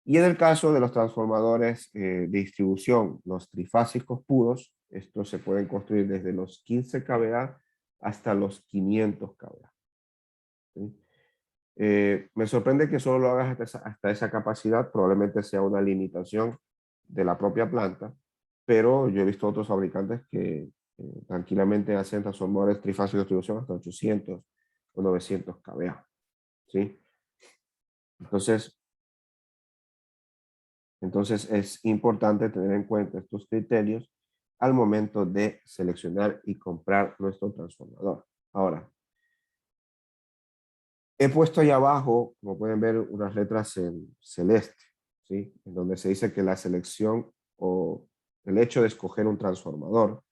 Y en el caso de los transformadores de distribución, los trifásicos puros, estos se pueden construir desde los 15 kVA hasta los 500 kVA. ¿Sí? Me sorprende que solo lo hagas hasta esa capacidad, probablemente sea una limitación de la propia planta, pero yo he visto otros fabricantes que tranquilamente hacen transformadores trifásicos de distribución hasta 800 o 900 kVA. ¿Sí? Entonces es importante tener en cuenta estos criterios al momento de seleccionar y comprar nuestro transformador. Ahora, he puesto ahí abajo, como pueden ver, unas letras en celeste, ¿sí? En donde se dice que la selección o el hecho de escoger un transformador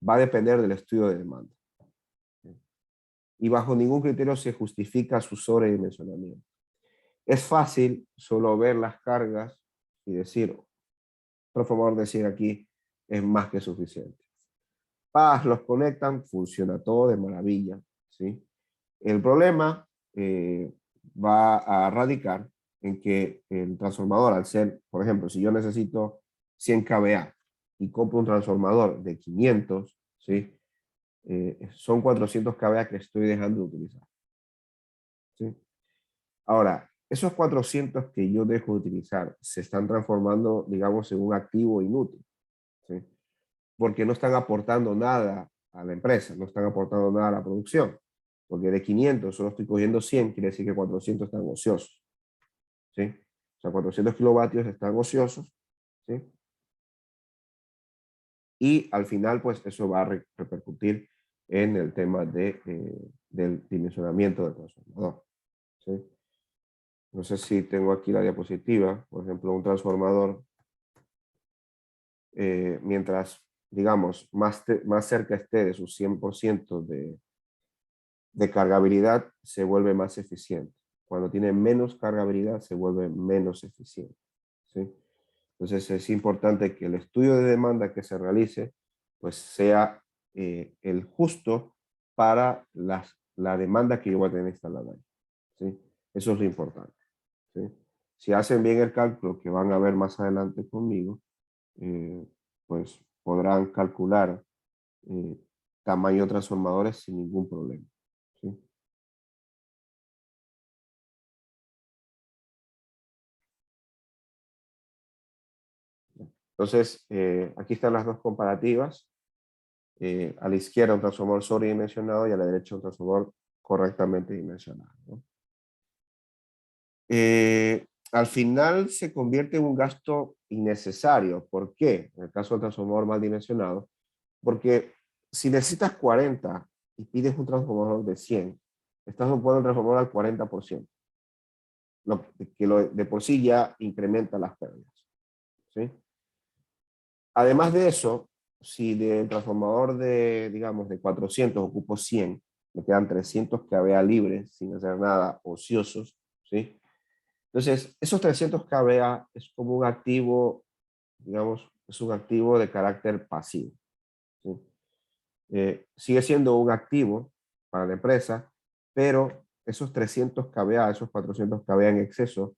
va a depender del estudio de demanda, ¿sí? Y bajo ningún criterio se justifica su sobredimensionamiento. Es fácil solo ver las cargas y decir, transformador decir aquí es más que suficiente. Los conectan, funciona todo de maravilla, ¿sí? El problema va a radicar en que el transformador, al ser, por ejemplo, si yo necesito 100 kVA y compro un transformador de 500, ¿sí? Son 400 kVA que estoy dejando de utilizar, ¿sí? Ahora, esos 400 que yo dejo de utilizar se están transformando, digamos, en un activo inútil, ¿sí? Porque no están aportando nada a la empresa, no están aportando nada a la producción. Porque de 500 solo estoy cogiendo 100, quiere decir que 400 están ociosos, ¿sí? O sea, 400 kilovatios están ociosos, ¿sí? y al final pues eso va a repercutir en el tema del dimensionamiento del transformador. ¿Sí? No sé si tengo aquí la diapositiva, por ejemplo, un transformador, mientras, digamos, más cerca esté de su 100% de cargabilidad, se vuelve más eficiente. Cuando tiene menos cargabilidad, se vuelve menos eficiente. ¿Sí? Entonces es importante que el estudio de demanda que se realice, pues sea el justo para la demanda que yo voy a tener instalada ahí. ¿Sí? Eso es lo importante. ¿Sí? Si hacen bien el cálculo que van a ver más adelante conmigo, pues podrán calcular tamaño de transformadores sin ningún problema. ¿Sí? Entonces, aquí están las dos comparativas. A la izquierda un transformador sobredimensionado y a la derecha un transformador correctamente dimensionado, ¿no? Al final se convierte en un gasto innecesario. ¿Por qué? En el caso del transformador mal dimensionado, porque si necesitas 40 y pides un transformador de 100, estás ocupando el transformador al 40%, de por sí ya incrementa las pérdidas. ¿Sí? Además de eso, si del transformador digamos, de 400 ocupo 100, me quedan 300 kVA libres, sin hacer nada, ociosos, ¿sí? Entonces, esos 300 kVA es como un activo, digamos, es un activo de carácter pasivo, ¿sí? Sigue siendo un activo para la empresa, pero esos 300 kVA, esos 400 kVA en exceso,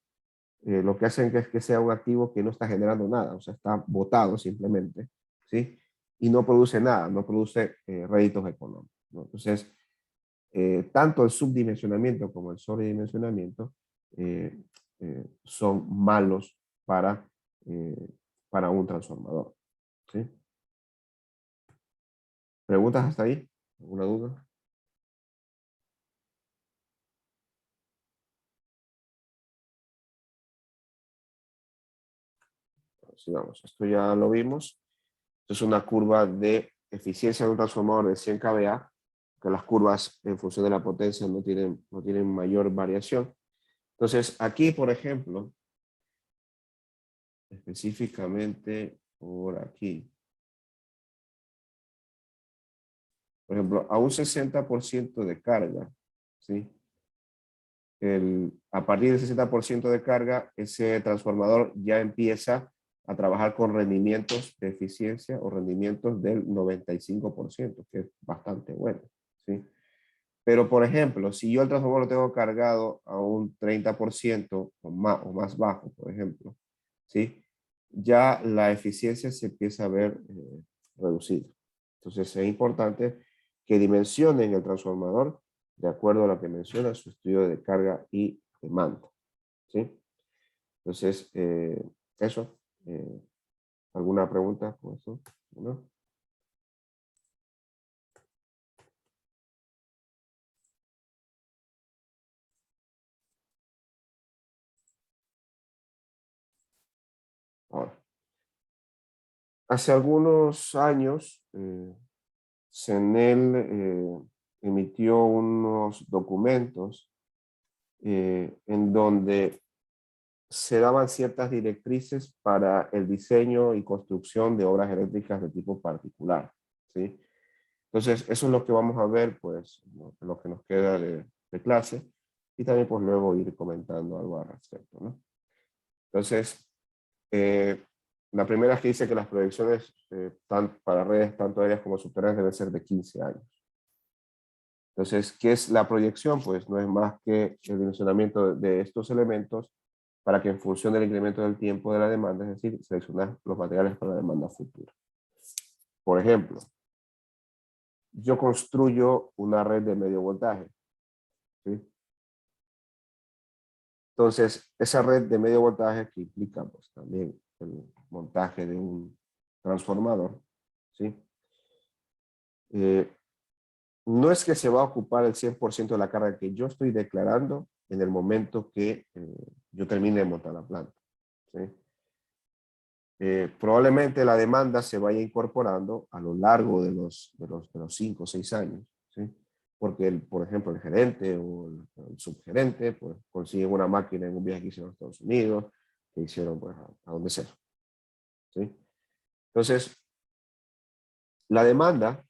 lo que hacen es que sea un activo que no está generando nada, o sea, está botado simplemente, ¿sí? Y no produce nada, no produce réditos económicos, ¿no? Entonces, tanto el subdimensionamiento como el sobredimensionamiento son malos eh, para un transformador, ¿sí? ¿Preguntas hasta ahí? ¿Alguna duda? Sigamos, esto ya lo vimos. Esto es una curva de eficiencia de un transformador de 100 kVA, que las curvas en función de la potencia no tienen mayor variación. Entonces, aquí, por ejemplo, específicamente por aquí, por ejemplo, a un 60% de carga, ¿sí? A partir del 60% de carga, ese transformador ya empieza a trabajar con rendimientos de eficiencia o rendimientos del 95%, que es bastante bueno, ¿sí? Pero, por ejemplo, si yo el transformador lo tengo cargado a un 30% o más bajo, por ejemplo, ¿sí? Ya la eficiencia se empieza a ver reducida. Entonces, es importante que dimensionen el transformador de acuerdo a lo que menciona su estudio de carga y demanda, ¿sí? Entonces, eso. ¿Alguna pregunta con eso? ¿No? Ahora, hace algunos años, CENEL emitió unos documentos en donde se daban ciertas directrices para el diseño y construcción de obras eléctricas de tipo particular, ¿sí? Entonces, eso es lo que vamos a ver, pues, lo que nos queda de clase, y también, pues, luego ir comentando algo al respecto, ¿no? Entonces, la primera es que dice que las proyecciones para redes tanto aéreas como subterráneas deben ser de 15 años. Entonces, ¿qué es la proyección? Pues no es más que el dimensionamiento de estos elementos para que en función del incremento del tiempo de la demanda, es decir, seleccionar los materiales para la demanda futura. Por ejemplo, yo construyo una red de medio voltaje, ¿sí? Entonces, esa red de medio voltaje que implica pues, también el montaje de un transformador, ¿sí? No es que se va a ocupar el 100% de la carga que yo estoy declarando en el momento que yo termine de montar la planta, ¿sí? probablemente la demanda se vaya incorporando a lo largo de los 5 o 6 años, ¿sí? Porque, por ejemplo, el gerente o el subgerente pues, consiguen una máquina en un viaje que hicieron a Estados Unidos, que hicieron pues, a donde sea, ¿sí? Entonces, la demanda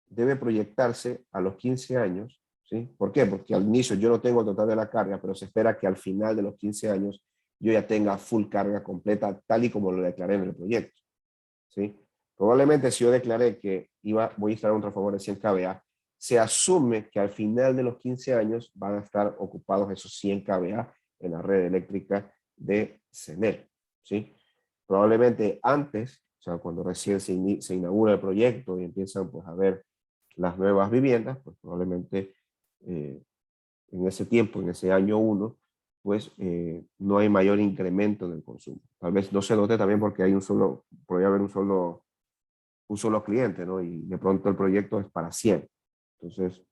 debe proyectarse a los 15 años, ¿sí? ¿Por qué? Porque al inicio yo no tengo el total de la carga, pero se espera que al final de los 15 años yo ya tenga full carga completa, tal y como lo declaré en el proyecto, ¿sí? Probablemente si yo declaré que voy a instalar un transformador de 100 kVA, se asume que al final de los 15 años van a estar ocupados esos 100 kVA en la red eléctrica de CENEL, ¿sí? Probablemente antes, o sea, cuando recién se inaugura el proyecto y empiezan pues, a ver las nuevas viviendas, pues probablemente en ese tiempo, en ese año 1, pues no hay mayor incremento en el consumo. Tal vez no se note también porque podría haber un solo cliente, ¿no? Y de pronto el proyecto es para 100. Entonces,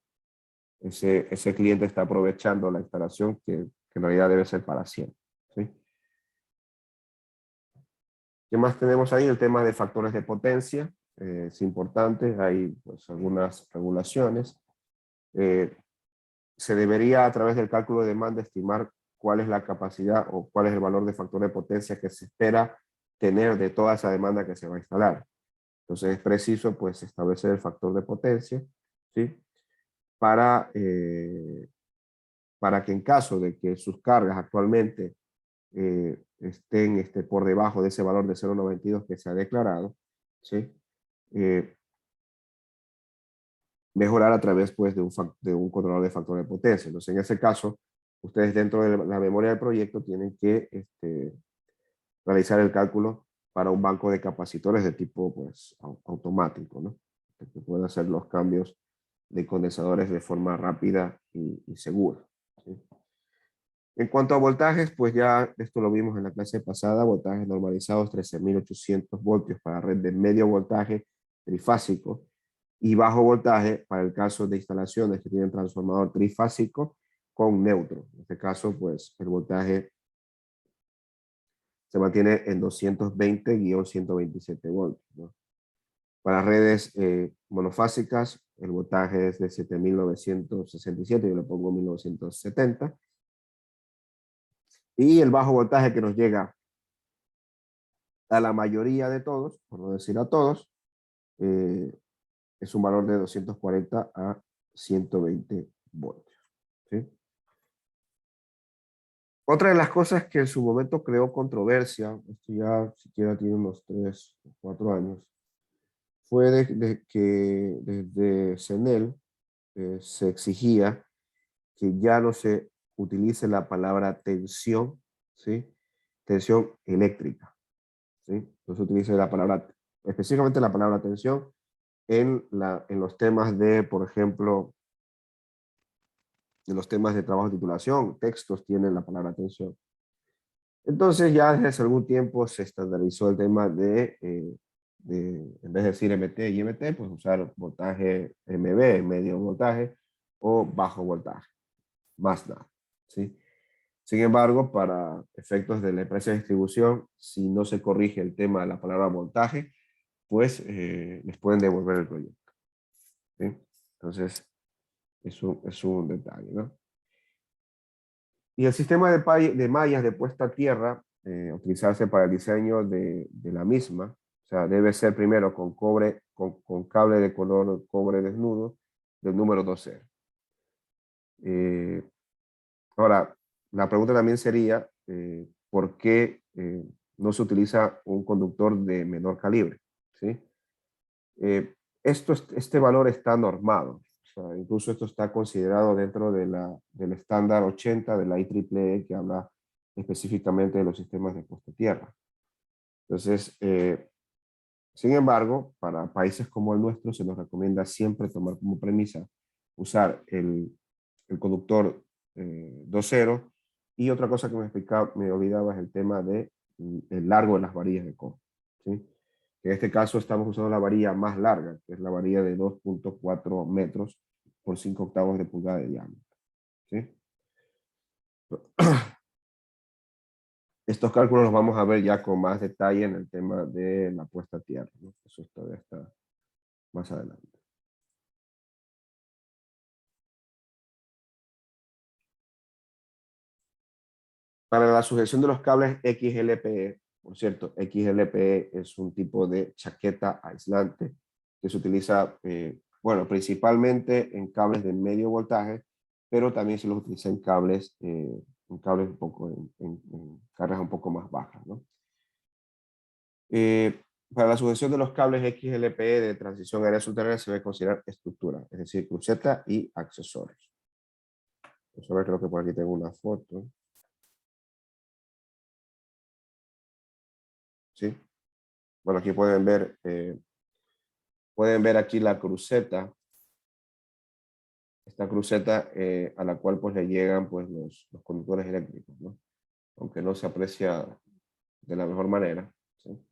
ese cliente está aprovechando la instalación que en realidad debe ser para 100, ¿sí? ¿Qué más tenemos ahí? El tema de factores de potencia. Es importante, hay pues, algunas regulaciones. Se debería a través del cálculo de demanda estimar cuál es la capacidad o cuál es el valor de factor de potencia que se espera tener de toda esa demanda que se va a instalar. Entonces es preciso pues establecer el factor de potencia, ¿sí? Para que en caso de que sus cargas actualmente estén por debajo de ese valor de 0,92 que se ha declarado, ¿sí? Mejorar a través pues, de un controlador de factor de potencia. Entonces, en ese caso, ustedes dentro de la memoria del proyecto tienen que realizar el cálculo para un banco de capacitores de tipo pues, automático, ¿no? Que pueda hacer los cambios de condensadores de forma rápida y segura, ¿sí? En cuanto a voltajes, pues ya esto lo vimos en la clase pasada, voltajes normalizados 13.800 voltios para red de medio voltaje trifásico y bajo voltaje para el caso de instalaciones que tienen transformador trifásico con neutro. En este caso, pues el voltaje se mantiene en 220-127 voltios, ¿no? Para redes monofásicas, el voltaje es de 7.967, yo le pongo 1.970. Y el bajo voltaje que nos llega a la mayoría de todos, por no decir a todos, es un valor de 240 a 120 voltios, ¿sí? Otra de las cosas que en su momento creó controversia, esto ya siquiera tiene unos 3 o 4 años, fue de que desde CENEL se exigía que ya no se utilice la palabra tensión, ¿sí? Tensión eléctrica, ¿sí? No se utilice específicamente la palabra tensión en los temas de, por ejemplo, en los temas de trabajo de titulación, textos tienen la palabra tensión. Entonces ya desde hace algún tiempo se estandarizó el tema en vez de decir MT y MT, pues usar voltaje MB, medio voltaje, o bajo voltaje, más nada, ¿sí? Sin embargo, para efectos de la empresa de distribución, si no se corrige el tema de la palabra voltaje, pues les pueden devolver el proyecto, ¿sí? Entonces, es un detalle, ¿no? Y el sistema de mallas de puesta a tierra, utilizarse para el diseño de la misma, o sea, debe ser primero con cobre, con cable de color cobre desnudo del número 12. Ahora, la pregunta también sería, ¿por qué no se utiliza un conductor de menor calibre? ¿Sí? Este valor está normado, o sea, incluso esto está considerado dentro del estándar 80 de la IEEE que habla específicamente de los sistemas de puesta a tierra. Entonces, sin embargo, para países como el nuestro se nos recomienda siempre tomar como premisa usar el conductor 2.0 y otra cosa que me olvidaba es el tema de el largo de las varillas de cobre, ¿sí? En este caso estamos usando la varilla más larga, que es la varilla de 2.4 metros por 5 octavos de pulgada de diámetro, ¿sí? Estos cálculos los vamos a ver ya con más detalle en el tema de la puesta a tierra, ¿no? Eso todavía está más adelante. Para la sujeción de los cables XLPE, por cierto, XLPE es un tipo de chaqueta aislante que se utiliza, bueno, principalmente en cables de medio voltaje, pero también se los utiliza en cables un poco, en cargas un poco más bajas, ¿no? Para la sujeción de los cables XLPE de transición aérea subterránea se debe considerar estructura, es decir, cruceta y accesorios. Vamos a ver, creo que por aquí tengo una foto. ¿Sí? Bueno, aquí pueden ver aquí la cruceta. Esta cruceta a la cual pues le llegan pues los conductores eléctricos, ¿no? Aunque no se aprecia de la mejor manera, ¿sí?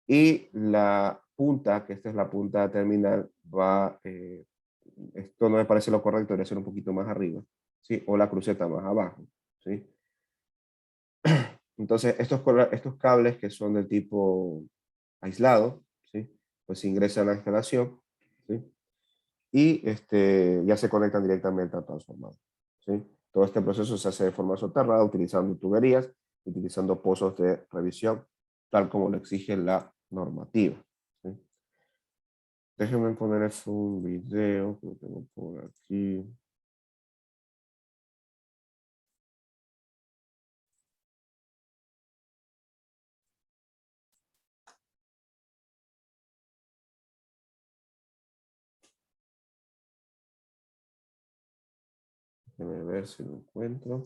Y la punta, que esta es la punta terminal, esto no me parece lo correcto, debería ser un poquito más arriba, ¿sí? O la cruceta más abajo, ¿sí? Entonces, estos cables que son del tipo aislado, ¿sí? Pues ingresan a la instalación, ¿sí? Y ya se conectan directamente al transformador, ¿sí? Todo este proceso se hace de forma soterrada, utilizando tuberías, utilizando pozos de revisión, tal como lo exige la normativa, ¿sí? Déjenme ponerles un video que lo tengo por aquí. Déjenme ver si lo encuentro.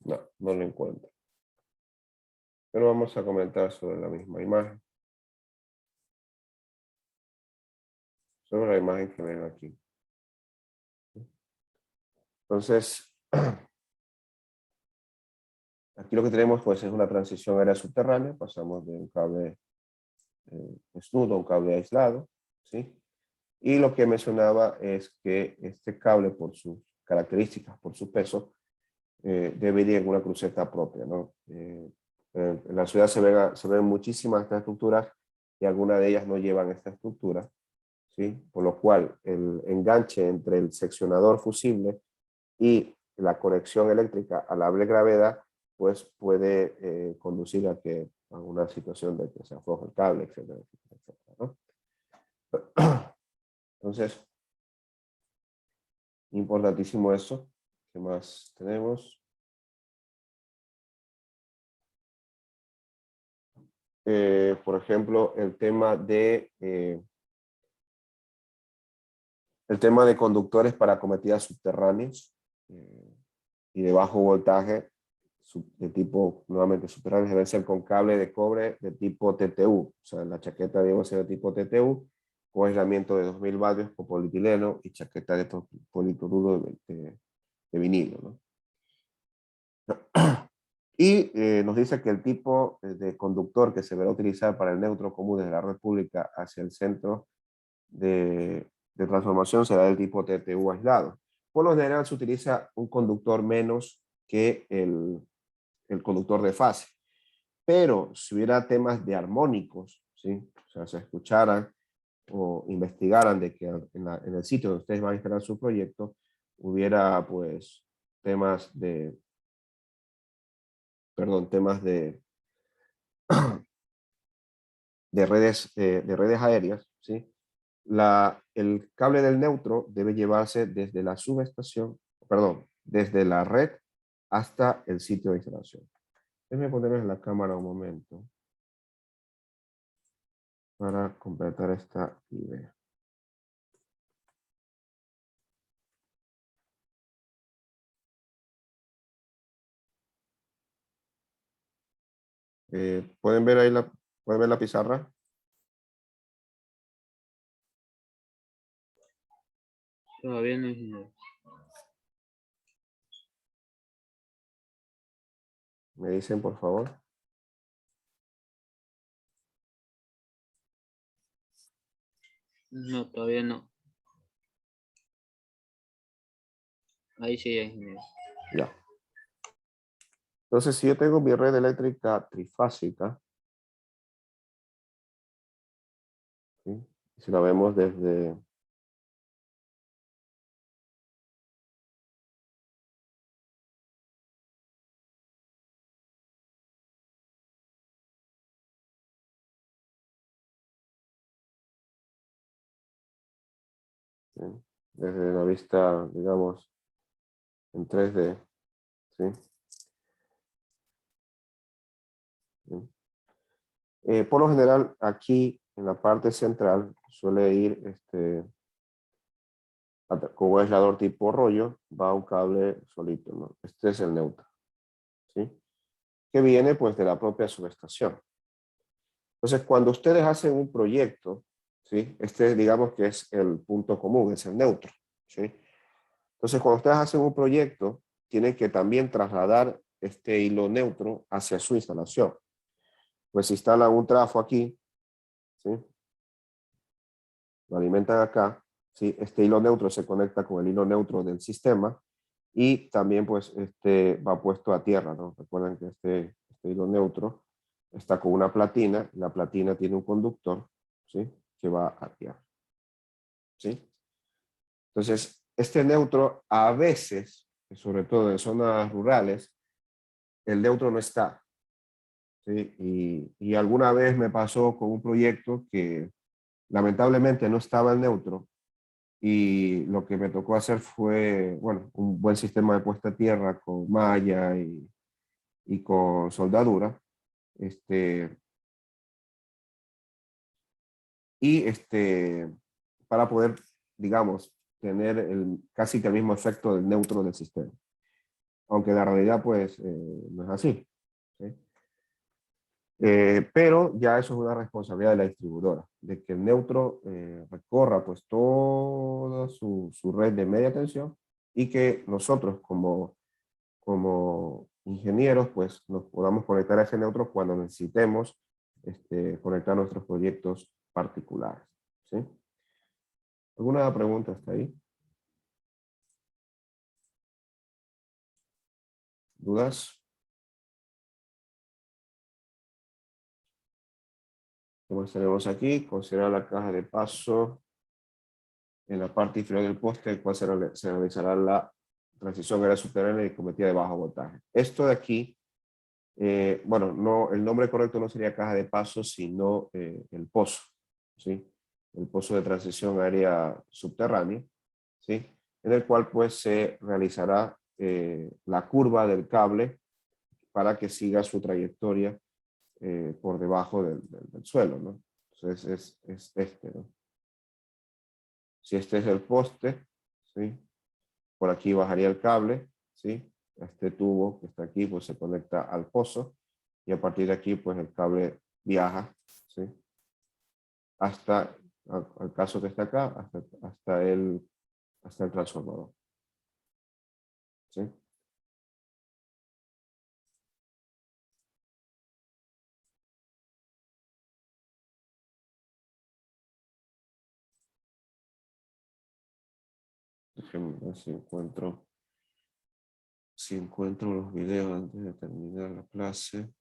No, no lo encuentro. Pero vamos a comentar sobre la misma imagen. Sobre la imagen que ven aquí. Entonces, aquí lo que tenemos pues es una transición aérea subterránea. Pasamos de un cable desnudo a un cable aislado, ¿sí? Y lo que mencionaba es que este cable, por sus características, por su peso, debe ir en una cruceta propia, ¿no? En la ciudad se ven muchísimas estas estructuras y algunas de ellas no llevan esta estructura, ¿sí? Por lo cual el enganche entre el seccionador fusible y la conexión eléctrica a la doble gravedad pues puede conducir a una situación de que se afloje el cable, etcétera, etcétera, etcétera, ¿no? Entonces, importantísimo eso. ¿Qué más tenemos? Por ejemplo, el tema de conductores para acometidas subterráneas y de bajo voltaje de tipo, nuevamente, subterráneos deben ser con cable de cobre de tipo TTU. O sea, la chaqueta debe ser de tipo TTU con aislamiento de 2000 vatios por polietileno y chaqueta de policloruro de vinilo, ¿no? Y nos dice que el tipo de conductor que se deberá utilizar para el neutro común desde la red pública hacia el centro de transformación será del tipo TTU aislado. Por lo general se utiliza un conductor menos que el conductor de fase. Pero si hubiera temas de armónicos, ¿sí? O sea, se escucharan o investigaran de que en el sitio donde ustedes van a instalar su proyecto hubiera pues temas de de redes aéreas, ¿sí? El cable del neutro debe llevarse desde la subestación, perdón, desde la red hasta el sitio de instalación. Déjenme ponerles la cámara un momento para completar esta idea. ¿Pueden ver ahí pueden ver la pizarra? Todavía no, ingeniero. Me dicen, por favor. No, todavía no. Ahí sí, ya, ingeniero. Ya. Entonces, si yo tengo mi red eléctrica trifásica, ¿sí? Si la vemos ¿sí? Desde la vista, digamos, en 3D, ¿sí? ¿Sí? Por lo general, aquí en la parte central suele ir, como aislador tipo rollo, va un cable solito, ¿no? Este es el neutro, ¿sí? Que viene pues de la propia subestación. Entonces, cuando ustedes hacen un proyecto, ¿sí? Este digamos que es el punto común, es el neutro, ¿sí? Entonces, cuando ustedes hacen un proyecto, tienen que también trasladar este hilo neutro hacia su instalación. Pues instalan un trafo aquí, ¿sí? Lo alimentan acá, ¿sí? Este hilo neutro se conecta con el hilo neutro del sistema y también pues va puesto a tierra, ¿no? Recuerden que este hilo neutro está con una platina, la platina tiene un conductor, ¿sí? Que va a tierra, ¿sí? Entonces, este neutro a veces, sobre todo en zonas rurales, el neutro no está, ¿sí? Y alguna vez me pasó con un proyecto que lamentablemente no estaba el neutro y lo que me tocó hacer fue, bueno, un buen sistema de puesta a tierra con malla y con soldadura, este, y para poder, digamos, tener casi que el mismo efecto del neutro del sistema. Aunque en la realidad, pues, no es así, ¿sí? Pero ya eso es una responsabilidad de la distribuidora, de que el neutro recorra pues toda su red de media tensión y que nosotros como ingenieros pues nos podamos conectar a ese neutro cuando necesitemos conectar nuestros proyectos particulares, ¿sí? ¿Alguna pregunta hasta ahí? ¿Dudas? ¿Qué más tenemos aquí? Considerar la caja de paso en la parte inferior del poste, el cual se realizará la transición era subterránea y cometida de bajo voltaje. Esto de aquí, bueno, no, el nombre correcto no sería caja de paso, sino el pozo, ¿sí? El pozo de transición área subterránea, ¿sí? En el cual pues se realizará la curva del cable para que siga su trayectoria por debajo del suelo, ¿no? Entonces es ¿no? Si este es el poste, ¿sí? Por aquí bajaría el cable, ¿sí? Este tubo que está aquí pues se conecta al pozo y a partir de aquí pues el cable viaja, ¿sí? Hasta, al caso que está acá, hasta el transformador, ¿sí? Déjenme ver si encuentro los videos antes de terminar la clase.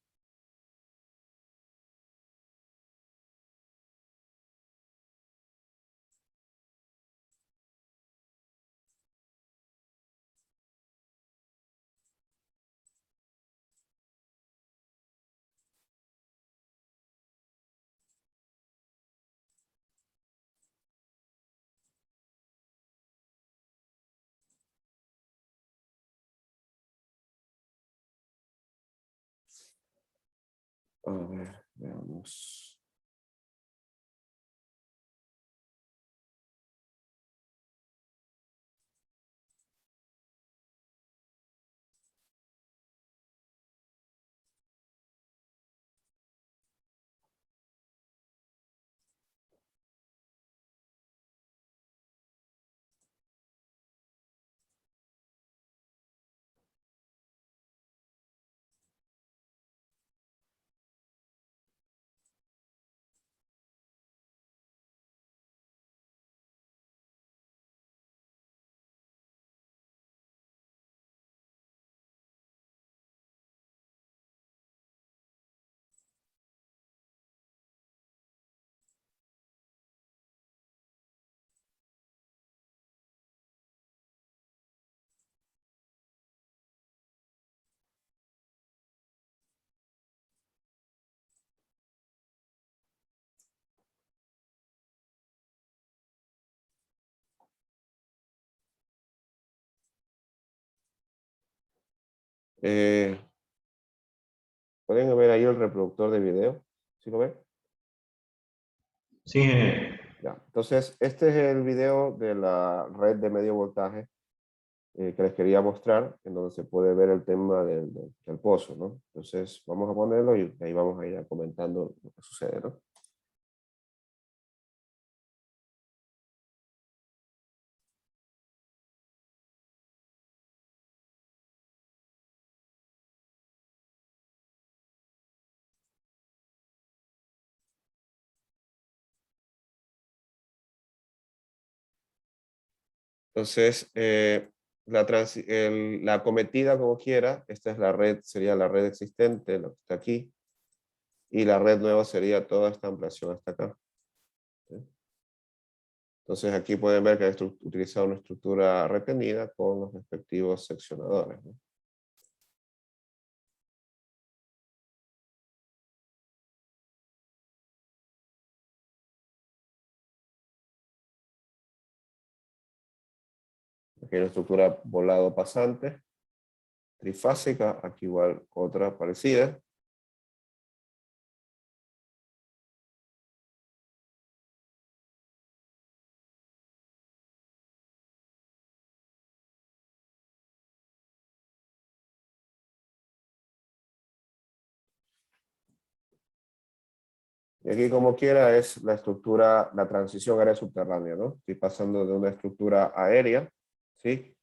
A ver, veamos. Eh, ¿Pueden ver ahí el reproductor de video? ¿Sí lo ven? Sí, ingeniero. Ya. Entonces, este es el video de la red de medio voltaje que les quería mostrar, en donde se puede ver el tema del pozo, ¿no? Entonces, vamos a ponerlo y ahí vamos a ir comentando lo que sucede, ¿no? Entonces, la acometida como quiera, esta es la red, sería la red existente, lo que está aquí, y la red nueva sería toda esta ampliación hasta acá. ¿Sí? Entonces aquí pueden ver que he utilizado una estructura retenida con los respectivos seccionadores, ¿no? Aquí hay una estructura volado pasante, trifásica, aquí igual otra parecida. Y aquí como quiera es la estructura, la transición aérea subterránea, ¿no? Estoy pasando de una estructura aérea, ¿sí?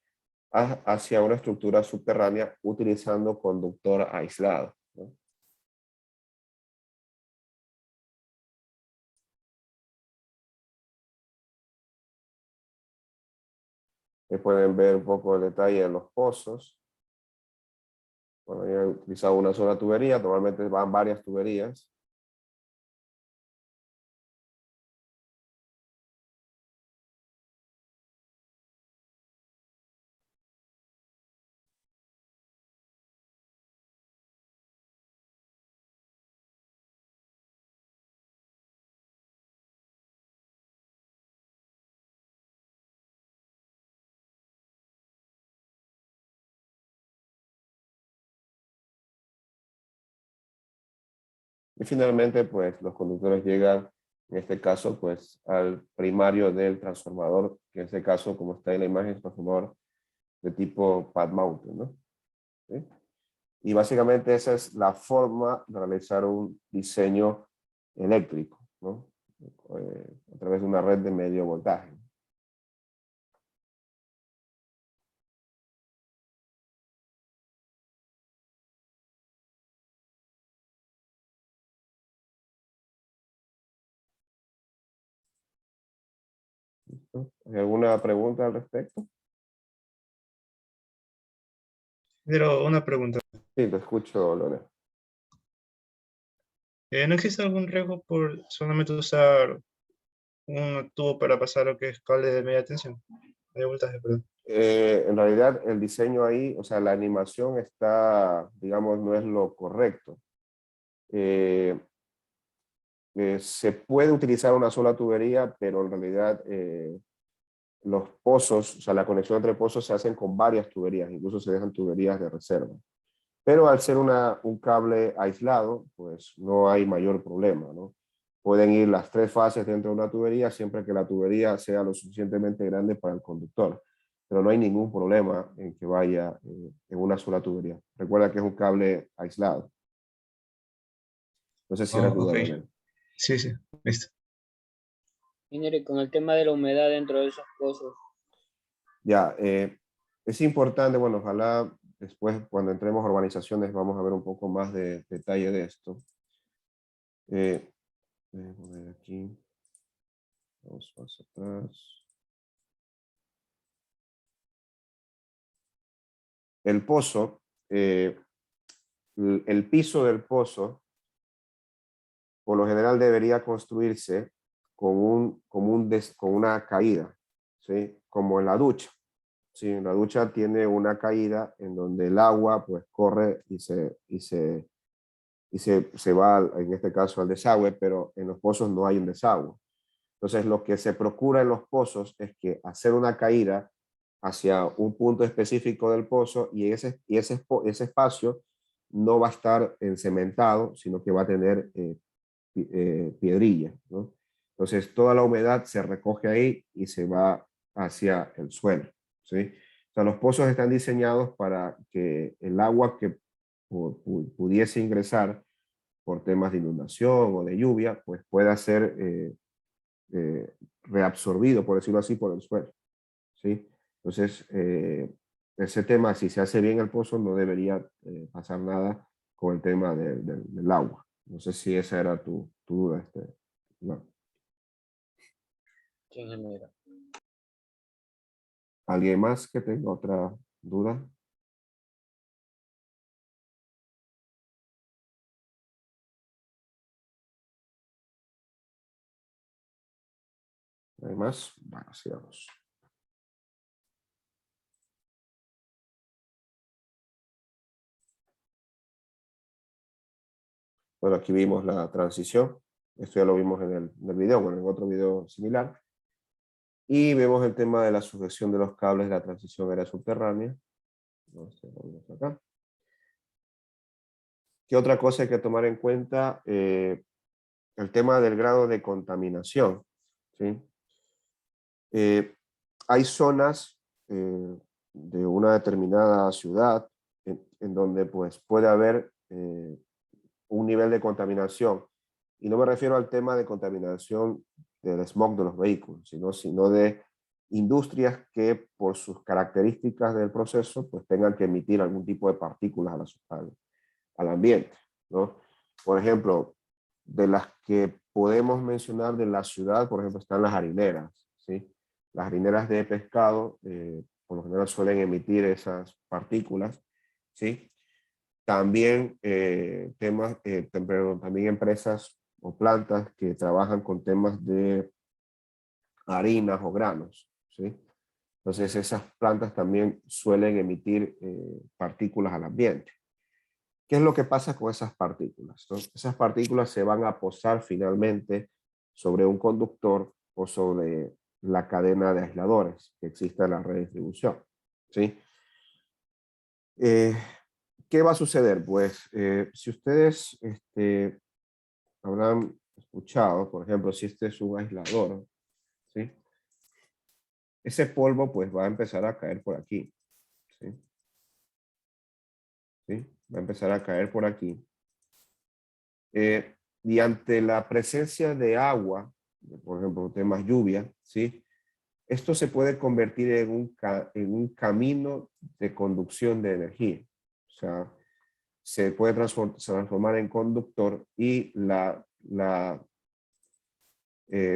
Hacia una estructura subterránea utilizando conductor aislado, ¿no? Ahí pueden ver un poco el detalle de los pozos. Bueno, yo he utilizado una sola tubería, normalmente van varias tuberías. Y finalmente, pues los conductores llegan, en este caso, pues al primario del transformador, que en este caso, como está en la imagen, es un transformador de tipo pad mounted, ¿no? ¿Sí? Y básicamente esa es la forma de realizar un diseño eléctrico, ¿no? A través de una red de medio voltaje. ¿No? ¿Hay alguna pregunta al respecto? Pero una pregunta. Sí, te escucho, Lorena. ¿No existe algún riesgo por solamente usar un tubo para pasar lo que es cable de media tensión? De voltaje, perdón. En realidad el diseño ahí, o sea, la animación está, digamos, no es lo correcto. Se puede utilizar una sola tubería, pero en realidad los pozos, o sea, la conexión entre pozos se hacen con varias tuberías, incluso se dejan tuberías de reserva. Pero al ser un cable aislado, pues no hay mayor problema, ¿no? Pueden ir las 3 fases dentro de una tubería siempre que la tubería sea lo suficientemente grande para el conductor. Pero no hay ningún problema en que vaya en una sola tubería. Recuerda que es un cable aislado. No sé si era Oh, tu ok. duda, Daniel. Sí, sí, listo. Ingeniero, y con el tema de la humedad dentro de esos pozos. Ya, es importante, bueno, ojalá después cuando entremos a urbanizaciones vamos a ver un poco más de detalle de esto. Voy a poner aquí, vamos más atrás. El pozo, el piso del pozo, por lo general debería construirse con una caída, ¿sí? Como en la ducha. Sí, en la ducha tiene una caída en donde el agua pues corre se va, en este caso, al desagüe, pero en los pozos no hay un desagüe. Entonces, lo que se procura en los pozos es que hacer una caída hacia un punto específico del pozo y ese espacio no va a estar encementado, sino que va a tener piedrilla, ¿no? Entonces, toda la humedad se recoge ahí y se va hacia el suelo, ¿sí? O sea, los pozos están diseñados para que el agua que pudiese ingresar por temas de inundación o de lluvia, pues pueda ser reabsorbido, por decirlo así, por el suelo, ¿sí? Entonces, ese tema, si se hace bien el pozo, no debería pasar nada con el tema del agua. No sé si esa era tu duda. No. Sí, ingeniero. ¿Alguien más que tenga otra duda? ¿Hay más? Bueno, sigamos. Bueno, aquí vimos la transición. Esto ya lo vimos en el video, bueno, en otro video similar. Y vemos el tema de la sujeción de los cables de la transición aérea subterránea. Acá. ¿Qué otra cosa hay que tomar en cuenta? El tema del grado de contaminación, ¿sí? Hay zonas de una determinada ciudad en donde pues, puede haber un nivel de contaminación. Y no me refiero al tema de contaminación del smog de los vehículos, sino de industrias que por sus características del proceso pues tengan que emitir algún tipo de partículas al ambiente, ¿no? Por ejemplo, de las que podemos mencionar de la ciudad, por ejemplo, están las harineras, ¿sí? Las harineras de pescado, por lo general suelen emitir esas partículas, ¿sí? También también empresas o plantas que trabajan con temas de harinas o granos, ¿sí? Entonces esas plantas también suelen emitir partículas al ambiente. ¿Qué es lo que pasa con esas partículas, ¿no? Esas partículas se van a posar finalmente sobre un conductor o sobre la cadena de aisladores que existe en la red de distribución, ¿sí? ¿Qué va a suceder? Pues si ustedes habrán escuchado, por ejemplo, si este es un aislador, ¿sí? Ese polvo pues va a empezar a caer por aquí, ¿sí? ¿Sí? Va a empezar a caer por aquí. Y ante la presencia de agua, por ejemplo, temas lluvia, ¿sí? Esto se puede convertir en un camino de conducción de energía. O sea, se puede transformar en conductor y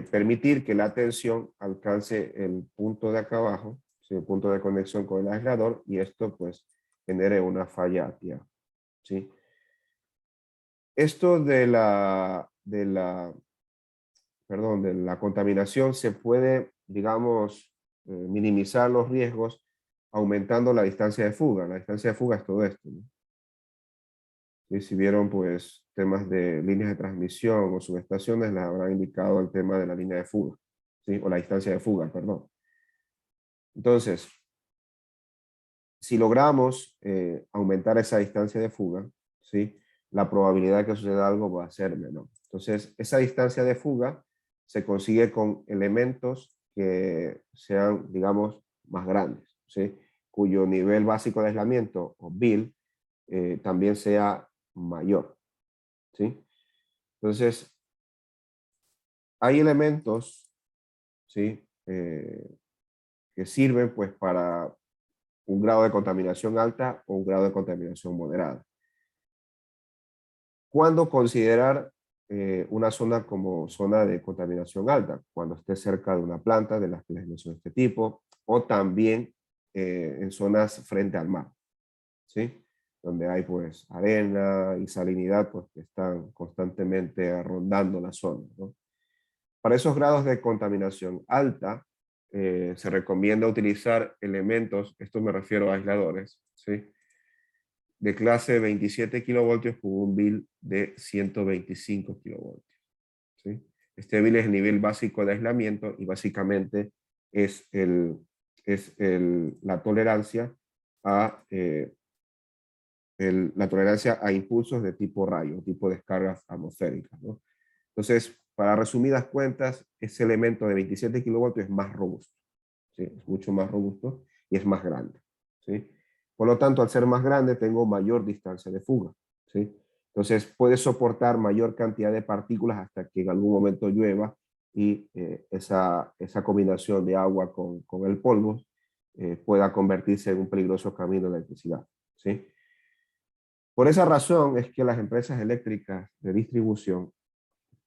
permitir que la tensión alcance el punto de acá abajo, ¿sí? El punto de conexión con el aislador, y esto pues genere una falla a tierra, ¿sí? Esto de la contaminación se puede, digamos, minimizar los riesgos aumentando la distancia de fuga. La distancia de fuga es todo esto, ¿no? Y si vieron, pues, temas de líneas de transmisión o subestaciones, les habrán indicado el tema de la línea de fuga, ¿sí? O la distancia de fuga, perdón. Entonces, si logramos aumentar esa distancia de fuga, ¿sí? La probabilidad de que suceda algo va a ser menor. Entonces, esa distancia de fuga se consigue con elementos que sean, digamos, más grandes, ¿sí? Cuyo nivel básico de aislamiento, o BIL, también sea mayor, ¿sí? Entonces, hay elementos, ¿sí? Que sirven pues para un grado de contaminación alta o un grado de contaminación moderada. ¿Cuándo considerar una zona como zona de contaminación alta? Cuando esté cerca de una planta de las que les mencioné este tipo, o también en zonas frente al mar, ¿sí? Donde hay pues arena y salinidad pues que están constantemente rondando la zona, ¿no? Para esos grados de contaminación alta, se recomienda utilizar elementos, esto me refiero a aisladores, ¿sí? De clase 27 kilovoltios con un BIL de 125 kilovoltios, ¿sí? Este BIL es el nivel básico de aislamiento y básicamente es, la tolerancia a la tolerancia a impulsos de tipo rayo, tipo descargas atmosféricas, ¿no? Entonces, para resumidas cuentas, ese elemento de 27 kilovoltios es más robusto, ¿sí? Es mucho más robusto y es más grande, ¿sí? Por lo tanto, al ser más grande, tengo mayor distancia de fuga, ¿sí? Entonces, puede soportar mayor cantidad de partículas hasta que en algún momento llueva y esa combinación de agua con el polvo pueda convertirse en un peligroso camino de electricidad, ¿sí? Por esa razón es que las empresas eléctricas de distribución,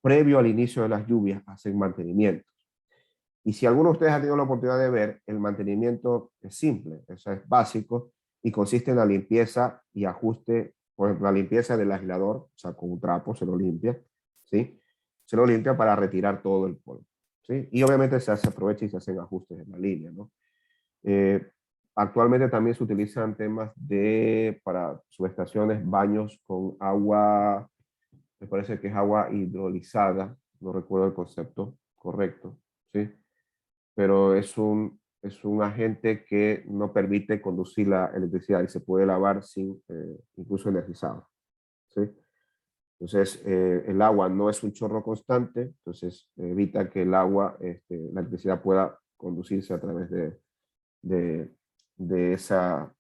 previo al inicio de las lluvias, hacen mantenimientos. Y si alguno de ustedes ha tenido la oportunidad de ver, el mantenimiento es simple, eso es básico y consiste en la limpieza y ajuste, por ejemplo, la limpieza del aislador, o sea, con un trapo se lo limpia, ¿sí? Se lo limpia para retirar todo el polvo, ¿sí? Y obviamente aprovecha y se hacen ajustes en la línea, ¿no? Eh, Actualmente también se utilizan temas para subestaciones, baños con agua, me parece que es agua hidrolizada, no recuerdo el concepto correcto, ¿sí? Pero es un agente que no permite conducir la electricidad y se puede lavar sin incluso energizado, ¿sí? Entonces, el agua no es un chorro constante, entonces evita que el agua, la electricidad pueda conducirse a través de, de esa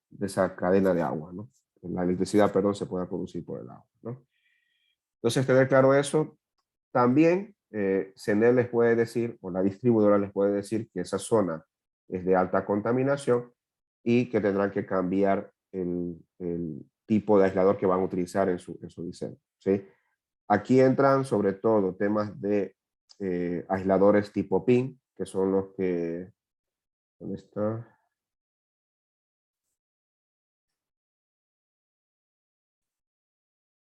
cadena de agua, ¿no? La electricidad, perdón, se puede producir por el agua, ¿no? Entonces, tener claro eso. También CENEL les puede decir, o la distribuidora les puede decir que esa zona es de alta contaminación y que tendrán que cambiar el tipo de aislador que van a utilizar en su diseño, ¿sí? Aquí entran sobre todo temas de aisladores tipo PIN, que son los que... ¿Dónde está?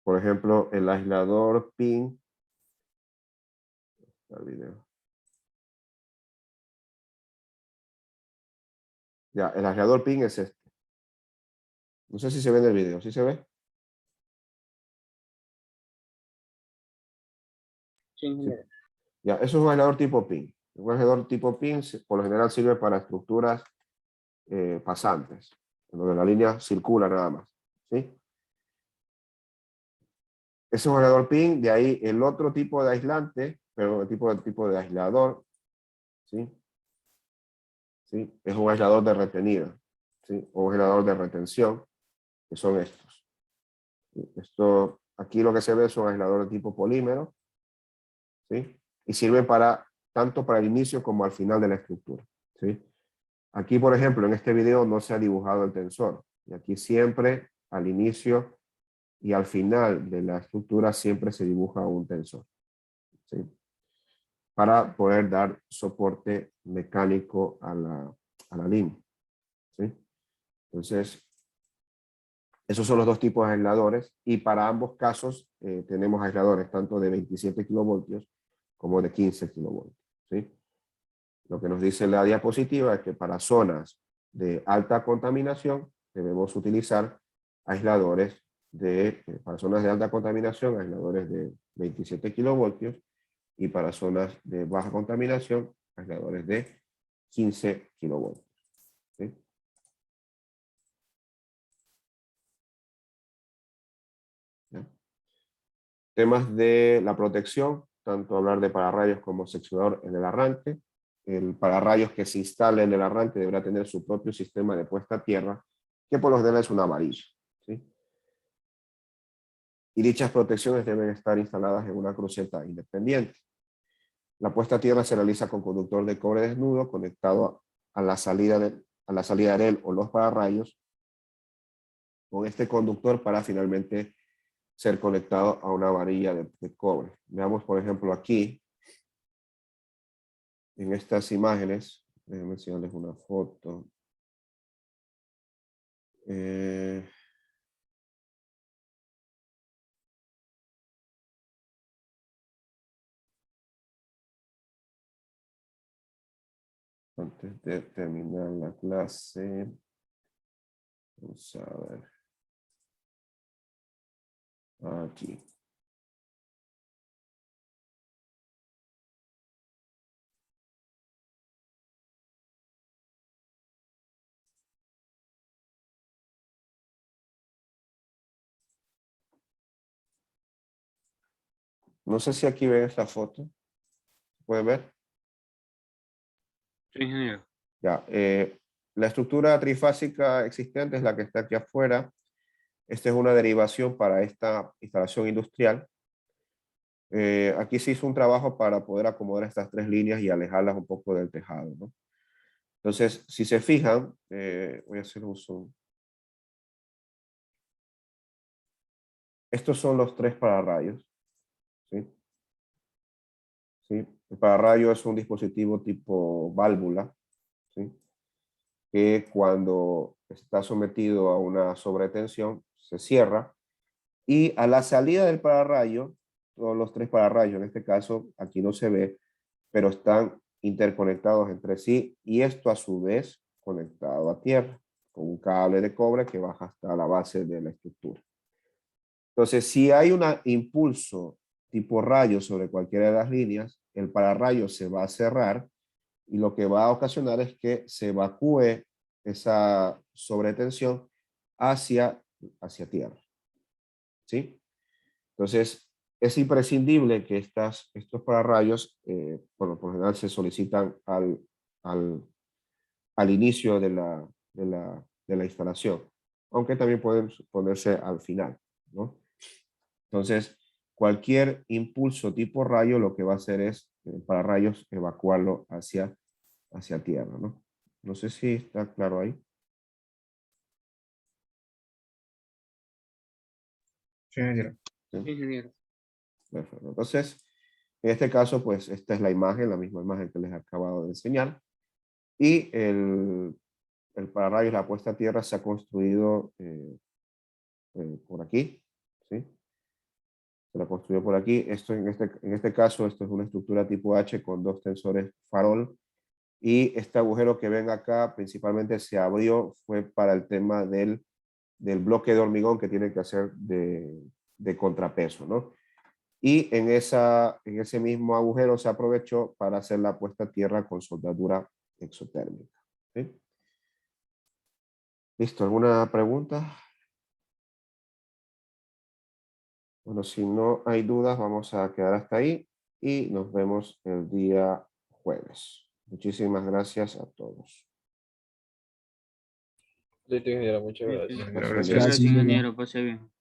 Por ejemplo, el aislador PIN, el video. Ya, el aislador PIN es este. No sé si se ve en el video, ¿sí se ve? Sí, Sí. Ya, eso es un aislador tipo PIN. Un aislador tipo PIN por lo general sirve para estructuras pasantes, en donde la línea circula nada más, ¿sí? Ese es un aislador PIN, de ahí el otro tipo de aislante, pero el tipo de aislador, ¿sí? ¿Sí? Es un aislador de retenida, ¿sí? O un aislador de retención, que son estos. ¿Sí? Esto, aquí lo que se ve son aisladores tipo polímero, ¿sí? Y sirven tanto para el inicio como al final de la estructura, ¿sí? Aquí, por ejemplo, en este video no se ha dibujado el tensor. Y aquí siempre, al inicio y al final de la estructura, siempre se dibuja un tensor, ¿sí? Para poder dar soporte mecánico a la línea, ¿sí? Entonces, esos son los dos tipos de aisladores. Y para ambos casos tenemos aisladores tanto de 27 kilovoltios como de 15 kilovoltios, ¿sí? Lo que nos dice la diapositiva es que para zonas de alta contaminación debemos utilizar aisladores para zonas de alta contaminación, aisladores de 27 kilovoltios y para zonas de baja contaminación, aisladores de 15 kilovoltios, ¿sí? Temas de la protección, tanto hablar de pararrayos como seccionador en el arranque. El pararrayos que se instale en el arranque deberá tener su propio sistema de puesta a tierra, que por lo general es una amarilla, ¿sí? Y dichas protecciones deben estar instaladas en una cruceta independiente. La puesta a tierra se realiza con conductor de cobre desnudo conectado a la salida de él o los pararrayos con este conductor para finalmente ser conectado a una varilla de cobre. Veamos, por ejemplo, aquí, en estas imágenes, déjenme enseñarles una foto. Antes de terminar la clase, vamos a ver. Aquí. No sé si aquí ven esta foto. ¿Pueden ver? Sí, ingeniero. Ya. La estructura trifásica existente es la que está aquí afuera. Esta es una derivación para esta instalación industrial. Aquí se hizo un trabajo para poder acomodar estas tres líneas y alejarlas un poco del tejado, ¿no? Entonces, si se fijan, voy a hacer un zoom. Estos son los tres pararrayos, ¿sí? ¿Sí? El pararrayo es un dispositivo tipo válvula, ¿sí? Que cuando está sometido a una sobretensión se cierra y a la salida del pararrayo, todos los tres pararrayos, en este caso aquí no se ve, pero están interconectados entre sí y esto a su vez conectado a tierra con un cable de cobre que baja hasta la base de la estructura. Entonces, si hay un impulso tipo rayo sobre cualquiera de las líneas, el pararrayo se va a cerrar y lo que va a ocasionar es que se evacúe esa sobretensión hacia tierra, ¿sí? Entonces, es imprescindible que estos pararrayos, bueno, por lo general se solicitan al inicio de la instalación, aunque también pueden ponerse al final, ¿no? Entonces, cualquier impulso tipo rayo lo que va a hacer es, el pararrayos, evacuarlo hacia tierra, ¿no? No sé si está claro ahí. Sí, ingeniero. Sí, ingeniero. Perfecto. Entonces, en este caso, pues esta es la imagen, la misma imagen que les acabo de enseñar. Y el pararrayos, la puesta a tierra se ha construido por aquí, ¿sí? Se la construyó por aquí. Esto en este caso, esto es una estructura tipo H con dos tensores farol. Y este agujero que ven acá principalmente se abrió fue para el tema del bloque de hormigón que tiene que hacer de contrapeso, ¿no? Y en ese mismo agujero se aprovechó para hacer la puesta a tierra con soldadura exotérmica, ¿sí? ¿Listo? ¿Alguna pregunta? Bueno, si no hay dudas, vamos a quedar hasta ahí y nos vemos el día jueves. Muchísimas gracias a todos. Listo, ingeniero, muchas gracias. Ingeniero, Pasen gracias. bien. Gracias, ingeniero. Pase bien.